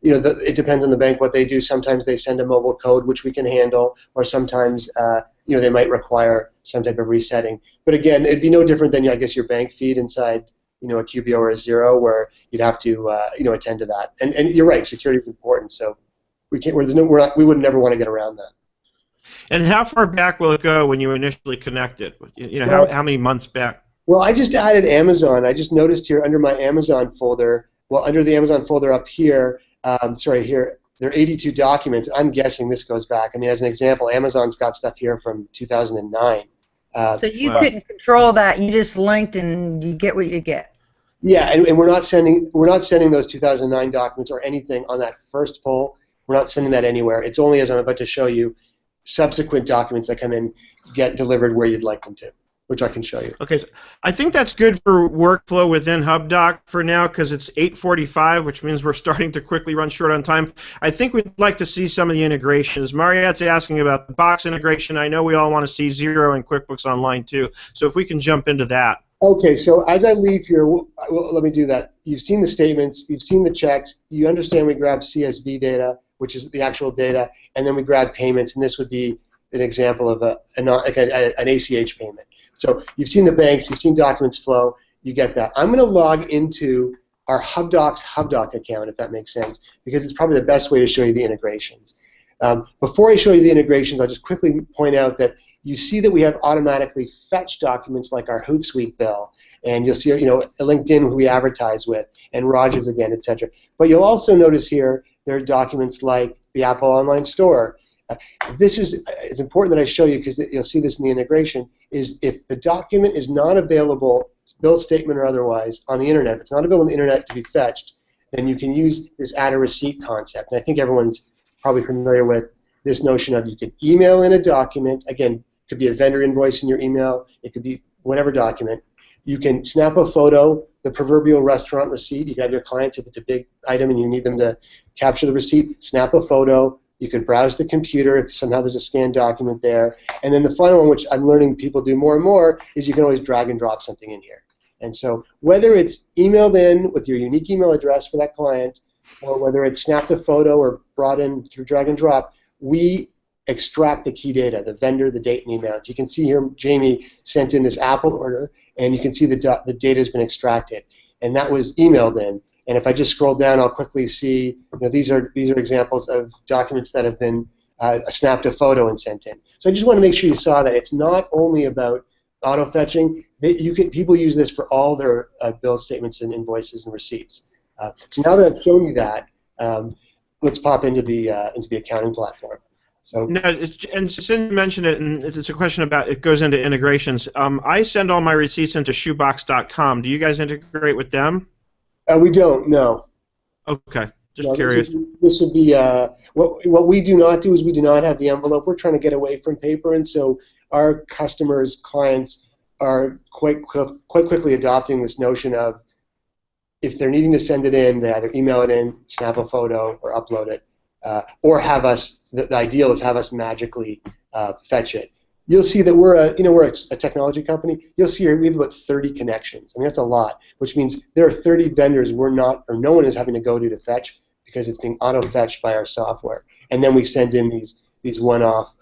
it depends on the bank what they do. Sometimes they send a mobile code, which we can handle, or sometimes they might require some type of resetting. But again, it'd be no different than I guess your bank feed inside a QBO or a Zero, where you'd have to attend to that. And you're right, security is important, so we can't. We would never want to get around that. And how far back will it go when you initially connected? How many months back? Well, I just added Amazon. I just noticed here under my Amazon folder, under the Amazon folder up here, here, there are 82 documents. I'm guessing this goes back. I mean, as an example, Amazon's got stuff here from 2009. So you couldn't control that. You just linked and you get what you get. Yeah, and we're not sending those 2009 documents or anything on that first poll. We're not sending that anywhere. It's only, as I'm about to show you, subsequent documents that come in get delivered where you'd like them to, which I can show you. Okay, so I think that's good for workflow within Hubdoc for now because it's 8:45, which means we're starting to quickly run short on time. I think we'd like to see some of the integrations. Mariette's asking about the box integration. I know we all want to see Zero and QuickBooks Online too, so if we can jump into that. Okay, so as I leave here, let me do that. You've seen the statements, you've seen the checks, you understand we grab CSV data, which is the actual data, and then we grab payments, and this would be an example of an ACH payment. So you've seen the banks, you've seen documents flow, you get that. I'm going to log into our Hubdoc's Hubdoc account, if that makes sense, because it's probably the best way to show you the integrations. Before I show you the integrations, I'll just quickly point out that you see that we have automatically fetched documents like our Hootsuite bill, and you'll see LinkedIn who we advertise with, and Rogers again, etc. But you'll also notice here there are documents like the Apple Online Store. It's important that I show you because you'll see this in the integration, is if the document is not available, bill statement or otherwise, on the internet, if it's not available on the internet to be fetched, then you can use this add a receipt concept. And I think everyone's probably familiar with this notion of you could email in a document. Again, it could be a vendor invoice in your email. It could be whatever document. You can snap a photo, the proverbial restaurant receipt. You have your clients, if it's a big item and you need them to capture the receipt, snap a photo. You could browse the computer if somehow there's a scanned document there. And then the final one, which I'm learning people do more and more, is you can always drag and drop something in here. And so whether it's emailed in with your unique email address for that client, or whether it's snapped a photo or brought in through drag and drop, we extract the key data, the vendor, the date, and the amount. You can see here Jamie sent in this Apple order, and you can see the data has been extracted, and that was emailed in. And if I just scroll down, I'll quickly see, these are examples of documents that have been snapped a photo and sent in. So I just want to make sure you saw that it's not only about auto fetching. People use this for all their bill statements and invoices and receipts. So now that I've shown you that, let's pop into the accounting platform. So no, and since you mentioned it, and it's a question about it goes into integrations. I send all my receipts into shoebox.com. Do you guys integrate with them? We don't. No. Okay, just curious. This would be what we do not do is we do not have the envelope. We're trying to get away from paper, and so our customers, clients, are quite quickly adopting this notion of if they're needing to send it in, they either email it in, snap a photo, or upload it. Or have us. The ideal is have us magically fetch it. You'll see that we're a technology company. You'll see here we have about 30 connections. I mean that's a lot, which means there are 30 vendors no one is having to go to fetch because it's being auto fetched by our software, and then we send in these one-off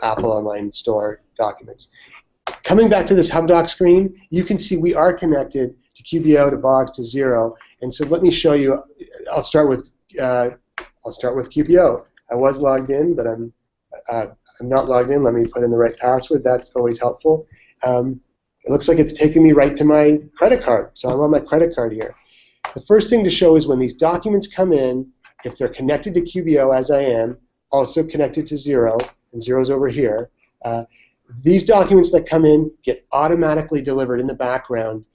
Apple Online Store documents. Coming back to this Hubdoc screen, you can see we are connected to QBO, to Box, to Xero, and so let me show you. I'll start with QPO. I was logged in, but I'm not logged in. Let me put in the right password. That's always helpful. It looks like it's taking me right to my credit card. So I'm on my credit card here. The first thing to show is when these documents come in, if they're connected to QBO, as I am, also connected to Xero, and Xero's over here, these documents that come in get automatically delivered in the background.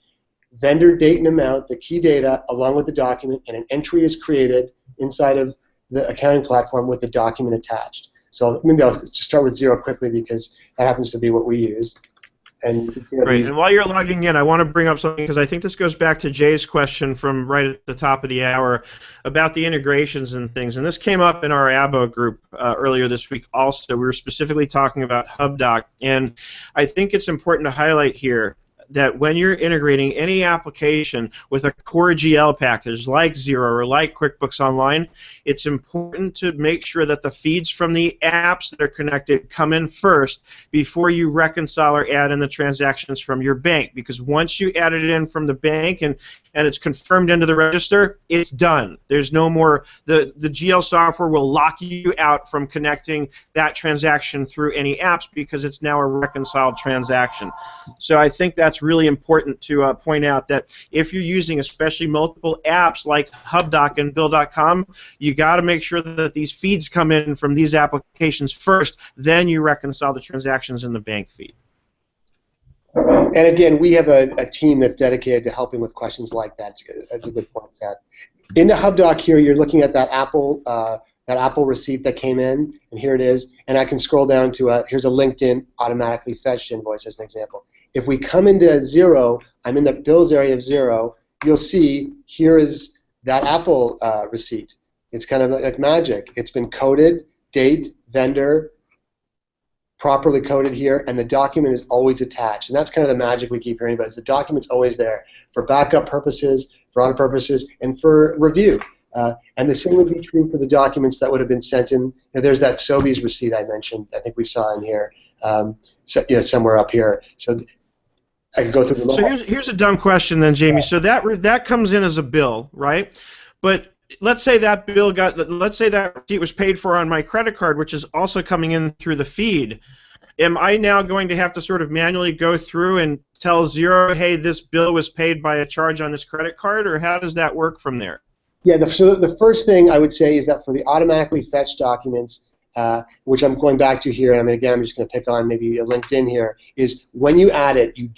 Vendor date and amount, the key data, along with the document, and an entry is created inside of the accounting platform with the document attached. So maybe I'll just start with Xero quickly because that happens to be what we use. And Great. And while you're logging in, I want to bring up something because I think this goes back to Jay's question from right at the top of the hour about the integrations and things. And this came up in our ABO group earlier this week also. We were specifically talking about Hubdoc. And I think it's important to highlight here that when you're integrating any application with a core GL package like Xero or like QuickBooks Online, it's important to make sure that the feeds from the apps that are connected come in first before you reconcile or add in the transactions from your bank. Because once you add it in from the bank and it's confirmed into the register, it's done. There's no more, the GL software will lock you out from connecting that transaction through any apps because it's now a reconciled transaction. So I think that's really important to point out that if you're using especially multiple apps like Hubdoc and Bill.com, you got to make sure that these feeds come in from these applications first, then you reconcile the transactions in the bank feed. And again, we have a team that's dedicated to helping with questions like that. That's a good point, Seth. In the Hubdoc here, you're looking at that Apple receipt that came in, and here it is. And I can scroll down to here's a LinkedIn automatically fetched invoice as an example. If we come into Xero, I'm in the bills area of Xero, you'll see here is that Apple receipt. It's kind of like magic. It's been coded, date, vendor, properly coded here, and the document is always attached. And that's kind of the magic we keep hearing about. Is the document's always there for backup purposes, for audit purposes, and for review. And the same would be true for the documents that would have been sent in. There's that Sobeys receipt I mentioned. I think we saw in here, somewhere up here. So I can go through them all. So here's a dumb question then, Jamie. So that comes in as a bill, right? But let's say that receipt was paid for on my credit card, which is also coming in through the feed. Am I now going to have to sort of manually go through and tell Xero, hey, this bill was paid by a charge on this credit card, or how does that work from there? Yeah, so the first thing I would say is that for the automatically fetched documents, which I'm going back to here, and I'm just going to pick on maybe a LinkedIn here, is when you add it, you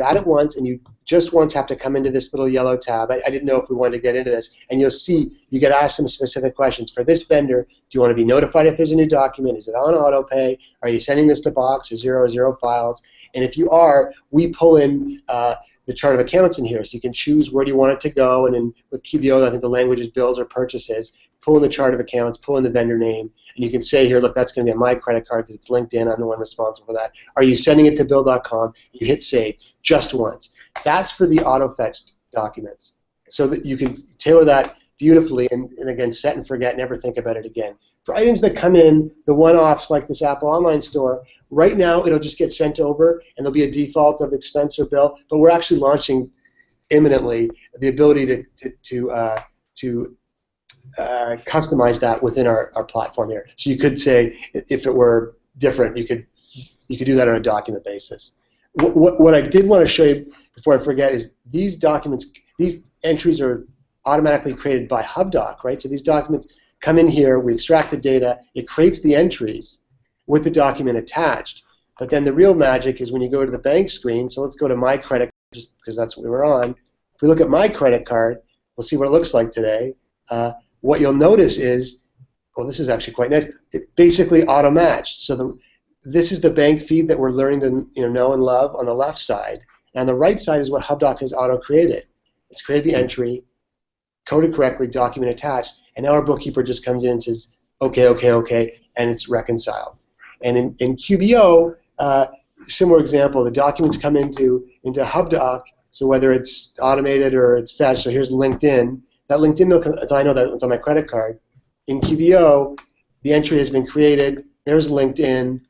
add it once, and you just once have to come into this little yellow tab. I didn't know if we wanted to get into this, and you'll see you get asked some specific questions. For this vendor, do you want to be notified if there's a new document? Is it on auto pay? Are you sending this to box or 0 files? And if you are, we pull in the chart of accounts in here, so you can choose where do you want it to go, and then with QBO, I think the language is bills or purchases. Pull in the chart of accounts, pull in the vendor name, and you can say here, look, that's going to be on my credit card because it's linked in. I'm the one responsible for that. Are you sending it to bill.com? You hit save just once. That's for the auto-fetch documents. So that you can tailor that beautifully and again, set and forget, never think about it again. For items that come in, the one-offs like this Apple Online Store, right now it'll just get sent over and there'll be a default of expense or bill, but we're actually launching imminently the ability to customize that within our platform here. So you could say, if it were different, you could do that on a document basis. What I did want to show you before I forget is these documents, these entries are automatically created by Hubdoc, right? So these documents come in here, we extract the data, it creates the entries with the document attached. But then the real magic is when you go to the bank screen, so let's go to my credit card, just because that's what we were on. If we look at my credit card, we'll see what it looks like today. What you'll notice is, well, this is actually quite nice. It basically auto-matched. So this is the bank feed that we're learning to know and love on the left side. And the right side is what Hubdoc has auto-created. It's created the entry, coded correctly, document attached, and now our bookkeeper just comes in and says, okay, okay, okay, and it's reconciled. And in QBO, similar example, the documents come into Hubdoc, so whether it's automated or it's fetched, so here's LinkedIn. That LinkedIn, so I know that it's on my credit card. In QBO, the entry has been created. There's LinkedIn.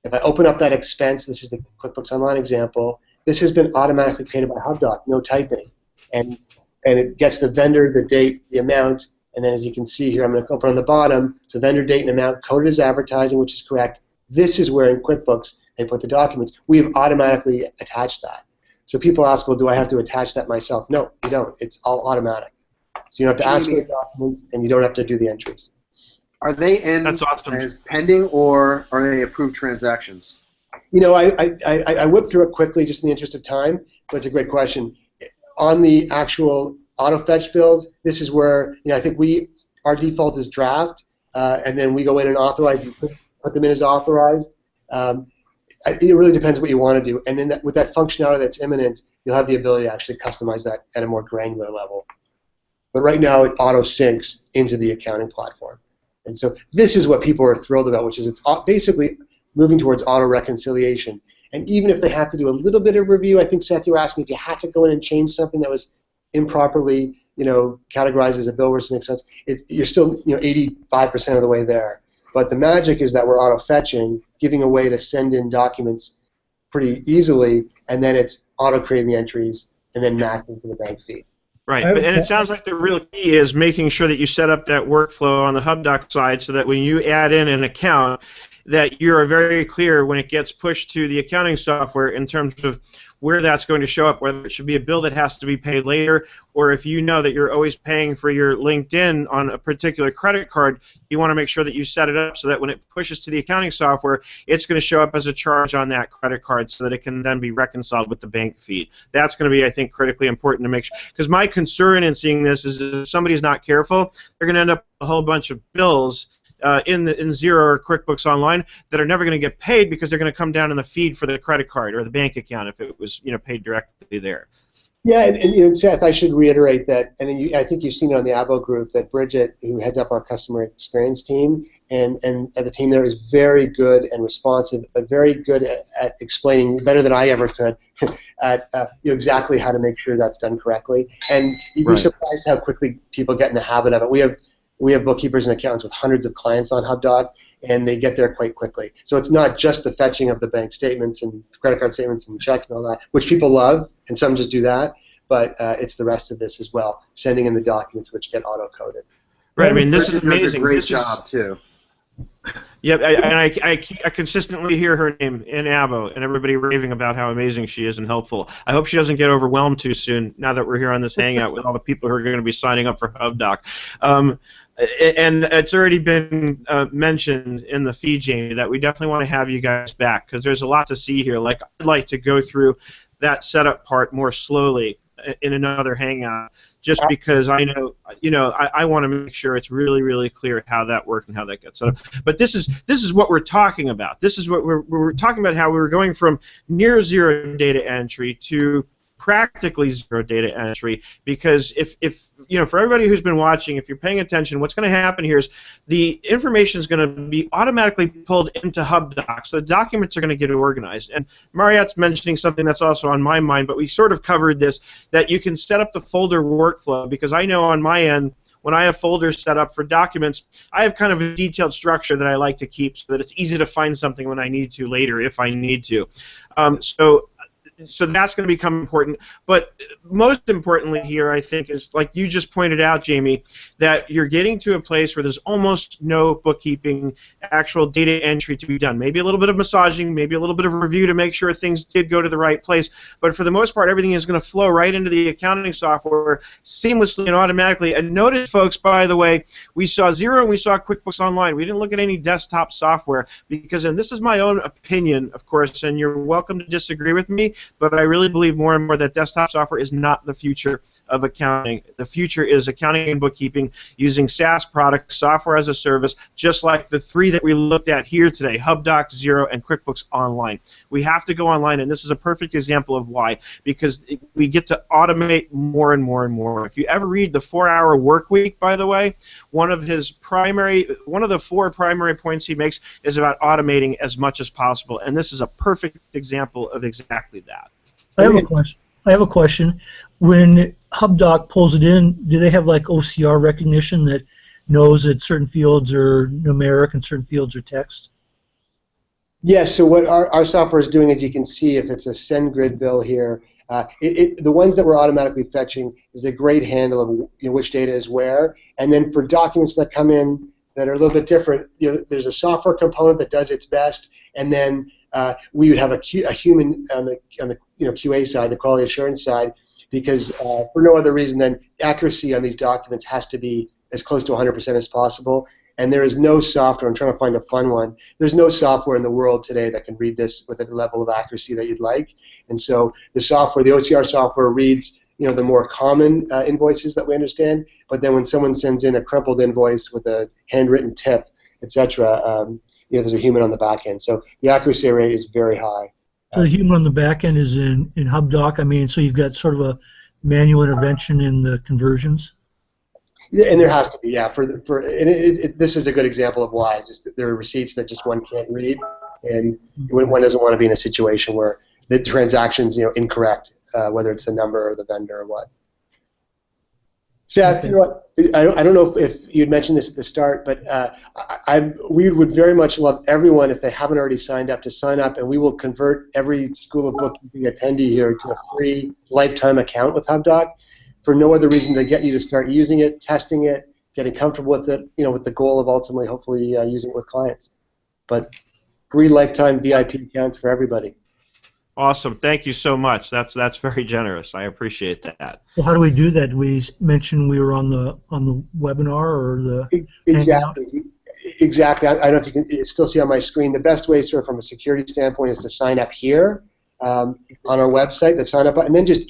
If I open up that expense, this is the QuickBooks Online example, this has been automatically created by Hubdoc, no typing. And it gets the vendor, the date, the amount, and then as you can see here, I'm going to open on the bottom, so vendor, date, and amount, coded as advertising, which is correct. This is where in QuickBooks they put the documents. We have automatically attached that. So people ask, well, do I have to attach that myself? No, you don't. It's all automatic. So you don't have to ask for the documents, and you don't have to do the entries. Are they in That's awesome. as pending, or are they approved transactions? You know, I whipped through it quickly just in the interest of time, but it's a great question. On the actual auto-fetch bills, this is where, I think our default is draft, and then we go in and authorize, you put them in as authorized. It really depends what you want to do. And then with that functionality that's imminent, you'll have the ability to actually customize that at a more granular level. But right now, it auto-syncs into the accounting platform. And so this is what people are thrilled about, which is it's basically moving towards auto-reconciliation. And even if they have to do a little bit of review, I think, Seth, you were asking if you had to go in and change something that was improperly, categorized as a bill versus an expense, you're still, 85% of the way there. But the magic is that we're auto-fetching, giving a way to send in documents pretty easily, and then it's auto-creating the entries and then matching to the bank feed. Right, and it sounds like the real key is making sure that you set up that workflow on the Hubdoc side so that when you add in an account, that you're very clear when it gets pushed to the accounting software in terms of where that's going to show up, whether it should be a bill that has to be paid later, or if you know that you're always paying for your LinkedIn on a particular credit card, you want to make sure that you set it up so that when it pushes to the accounting software, it's going to show up as a charge on that credit card so that it can then be reconciled with the bank feed. That's going to be, I think, critically important to make sure, because my concern in seeing this is if somebody's not careful, they're going to end up with a whole bunch of bills in Xero or QuickBooks Online that are never going to get paid because they're going to come down in the feed for the credit card or the bank account if it was paid directly there. Yeah, and Seth, I should reiterate that, and I think you've seen it on the ABO group, that Bridget, who heads up our customer experience team, and the team there is very good and responsive, but very good at explaining, better than I ever could, at exactly how to make sure that's done correctly. And you'd be surprised how quickly people get in the habit of it. We have bookkeepers and accountants with hundreds of clients on Hubdoc, and they get there quite quickly. So it's not just the fetching of the bank statements and credit card statements and checks and all that, which people love, and some just do that, but it's the rest of this as well, sending in the documents which get auto-coded. Right, I mean, this is amazing. Does a great job, too. Yep, and I consistently hear her name in ABO, and everybody raving about how amazing she is and helpful. I hope she doesn't get overwhelmed too soon, now that we're here on this Hangout with all the people who are going to be signing up for Hubdoc. And it's already been mentioned in the feed, Jamie, that we definitely want to have you guys back because there's a lot to see here. Like, I'd like to go through that setup part more slowly in another hangout, just because I know, I want to make sure it's really, really clear how that works and how that gets set up. But this is what we're talking about. This is what we're talking about, how we were going from near zero data entry to practically zero data entry, because if for everybody who's been watching, if you're paying attention, what's going to happen here is the information is going to be automatically pulled into Hubdoc, so the documents are going to get organized. And Mariette's mentioning something that's also on my mind, but we sort of covered this, that you can set up the folder workflow, because I know on my end, when I have folders set up for documents, I have kind of a detailed structure that I like to keep so that it's easy to find something when I need to later, if I need to. So that's going to become important. But most importantly here, I think, is, like you just pointed out, Jamie, that you're getting to a place where there's almost no bookkeeping, actual data entry to be done. Maybe a little bit of massaging, maybe a little bit of review to make sure things did go to the right place. But for the most part, everything is going to flow right into the accounting software seamlessly and automatically. And notice, folks, by the way, we saw Xero and we saw QuickBooks Online. We didn't look at any desktop software because, and this is my own opinion, of course, and you're welcome to disagree with me, but I really believe more and more that desktop software is not the future of accounting. The future is accounting and bookkeeping using SaaS products, software as a service, just like the three that we looked at here today, Hubdoc, Xero, and QuickBooks Online. We have to go online, and this is a perfect example of why, because we get to automate more and more and more. If you ever read the 4-Hour Work Week, by the way, one of the 4 primary points he makes is about automating as much as possible, and this is a perfect example of exactly that. I have a question. When Hubdoc pulls it in, do they have like OCR recognition that knows that certain fields are numeric and certain fields are text? Yes, so what our software is doing, as you can see, if it's a SendGrid bill here, the ones that we're automatically fetching is a great handle of which data is where, and then for documents that come in that are a little bit different, there's a software component that does its best, and then we would have a human on the QA side, the quality assurance side, because for no other reason than accuracy on these documents has to be as close to 100% as possible. And there is no software, I'm trying to find a fun one, there's no software in the world today that can read this with a level of accuracy that you'd like. And so the software, the OCR software reads the more common invoices that we understand, but then when someone sends in a crumpled invoice with a handwritten tip, etc., there's a human on the back end. So the accuracy rate is very high. So the human on the back end is in Hubdoc. I mean, so you've got sort of a manual intervention in the conversions. Yeah, and there has to be, yeah. This is a good example of why. Just there are receipts that just one can't read, and one doesn't want to be in a situation where the transaction's incorrect, whether it's the number or the vendor or what. Seth, I don't know if you'd mentioned this at the start, but we would very much love everyone, if they haven't already signed up, to sign up, and we will convert every School of Bookkeeping attendee here to a free lifetime account with Hubdoc, for no other reason than to get you to start using it, testing it, getting comfortable with it, with the goal of ultimately, hopefully, using it with clients. But free lifetime VIP accounts for everybody. Awesome. Thank you so much. That's very generous. I appreciate that. Well, how do we do that? Did we mention we were on the webinar or the Exactly. Exactly. I don't know if you can still see on my screen. The best way, sort of from a security standpoint, is to sign up here on our website, the sign up button, and then just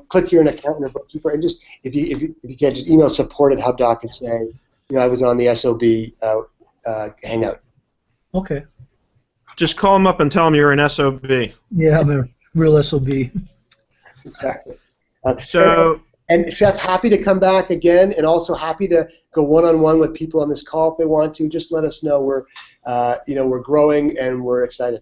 click here an accountant or bookkeeper, and just if you can, just email support@Hubdoc and say, I was on the SOB hangout. Okay. Just call them up and tell them you're an SOB. Yeah, I'm a real SOB. Exactly. And Seth, happy to come back again, and also happy to go one-on-one with people on this call if they want to. Just let us know. We're growing and we're excited.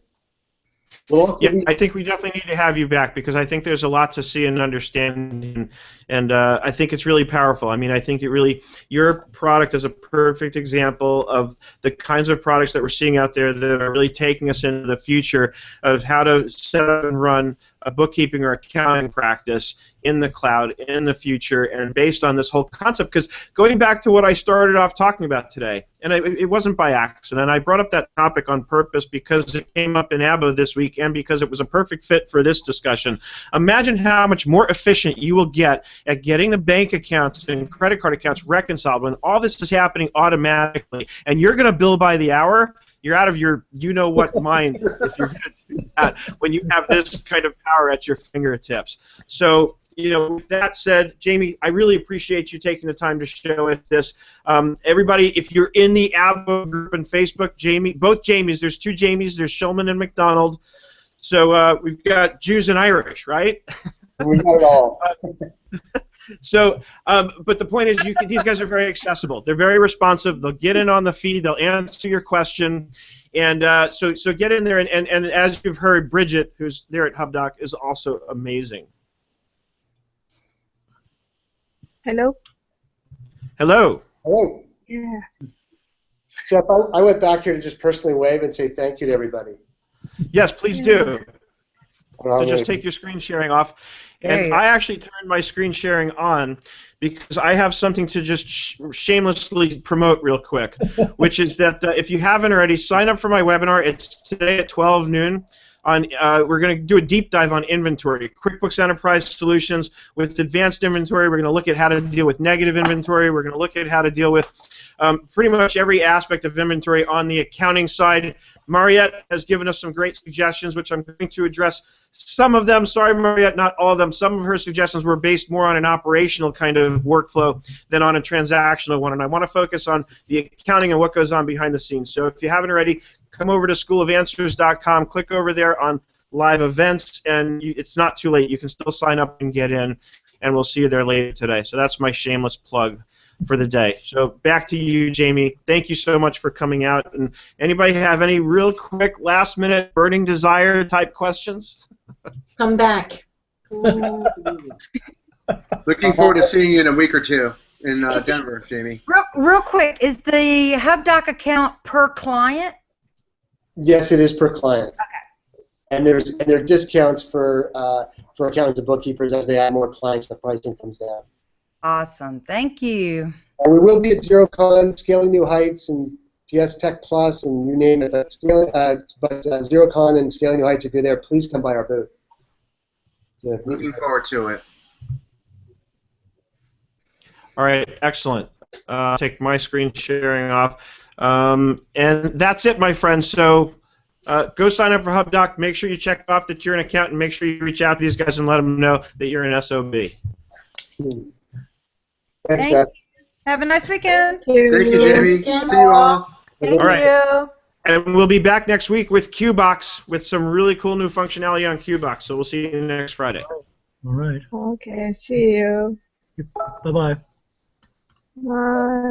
I think we definitely need to have you back, because I think there's a lot to see and understand, and I think it's really powerful. I mean, I think your product is a perfect example of the kinds of products that we're seeing out there that are really taking us into the future of how to set up and run a bookkeeping or accounting practice in the cloud in the future, and based on this whole concept. Because going back to what I started off talking about today, and it wasn't by accident, I brought up that topic on purpose because it came up in ABO this week and because it was a perfect fit for this discussion. Imagine how much more efficient you will get at getting the bank accounts and credit card accounts reconciled when all this is happening automatically, and you're going to bill by the hour. You're out of your you-know-what mind if you're going to do that when you have this kind of power at your fingertips. So, with that said, Jamie, I really appreciate you taking the time to show us this. Everybody, if you're in the ABO group and Facebook, both Jamies, there's two Jamies, there's Shulman and McDonald. So we've got Jews and Irish, right? We got it all. So, but the point is, these guys are very accessible. They're very responsive. They'll get in on the feed. They'll answer your question. And so get in there. And as you've heard, Bridget, who's there at Hubdoc, is also amazing. Hello? Hello. Hello. Yeah. So I went back here to just personally wave and say thank you to everybody. Yes, please do. So just take you. your screen sharing off. And I actually turned my screen sharing on because I have something to just shamelessly promote real quick, which is that if you haven't already, sign up for my webinar. It's today at 12 noon. We're going to do a deep dive on inventory, QuickBooks Enterprise Solutions with advanced inventory. We're going to look at how to deal with negative inventory. We're going to look at how to deal with pretty much every aspect of inventory on the accounting side. Mariette has given us some great suggestions, which I'm going to address some of them. Sorry, Mariette, not all of them. Some of her suggestions were based more on an operational kind of workflow than on a transactional one, and I want to focus on the accounting and what goes on behind the scenes. So if you haven't already, come over to schoolofanswers.com, click over there on live events, and it's not too late. You can still sign up and get in, and we'll see you there later today. So that's my shameless plug for the day. So back to you, Jamie. Thank you so much for coming out. And anybody have any real quick, last-minute, burning desire type questions? Come back. Looking forward to seeing you in a week or two in Denver, Jamie. Real quick, is the Hubdoc account per client? Yes, it is per client. Okay. And there are discounts for accountants and bookkeepers as they add more clients. The pricing comes down. Awesome. Thank you. And we will be at ZeroCon, Scaling New Heights, and PS Tech Plus, and you name it. But ZeroCon and Scaling New Heights, if you're there, please come by our booth. Looking forward to it. All right, excellent. Take my screen sharing off. And that's it, my friends. So go sign up for Hubdoc. Make sure you check off that you're an accountant. Make sure you reach out to these guys and let them know that you're an SOB. Thanks, Dad. Have a nice weekend. Thank you, Jamie. See you all. Thank All right. you. And we'll be back next week with QBox with some really cool new functionality on QBox. So we'll see you next Friday. All right. Okay, see you. Bye-bye. Bye.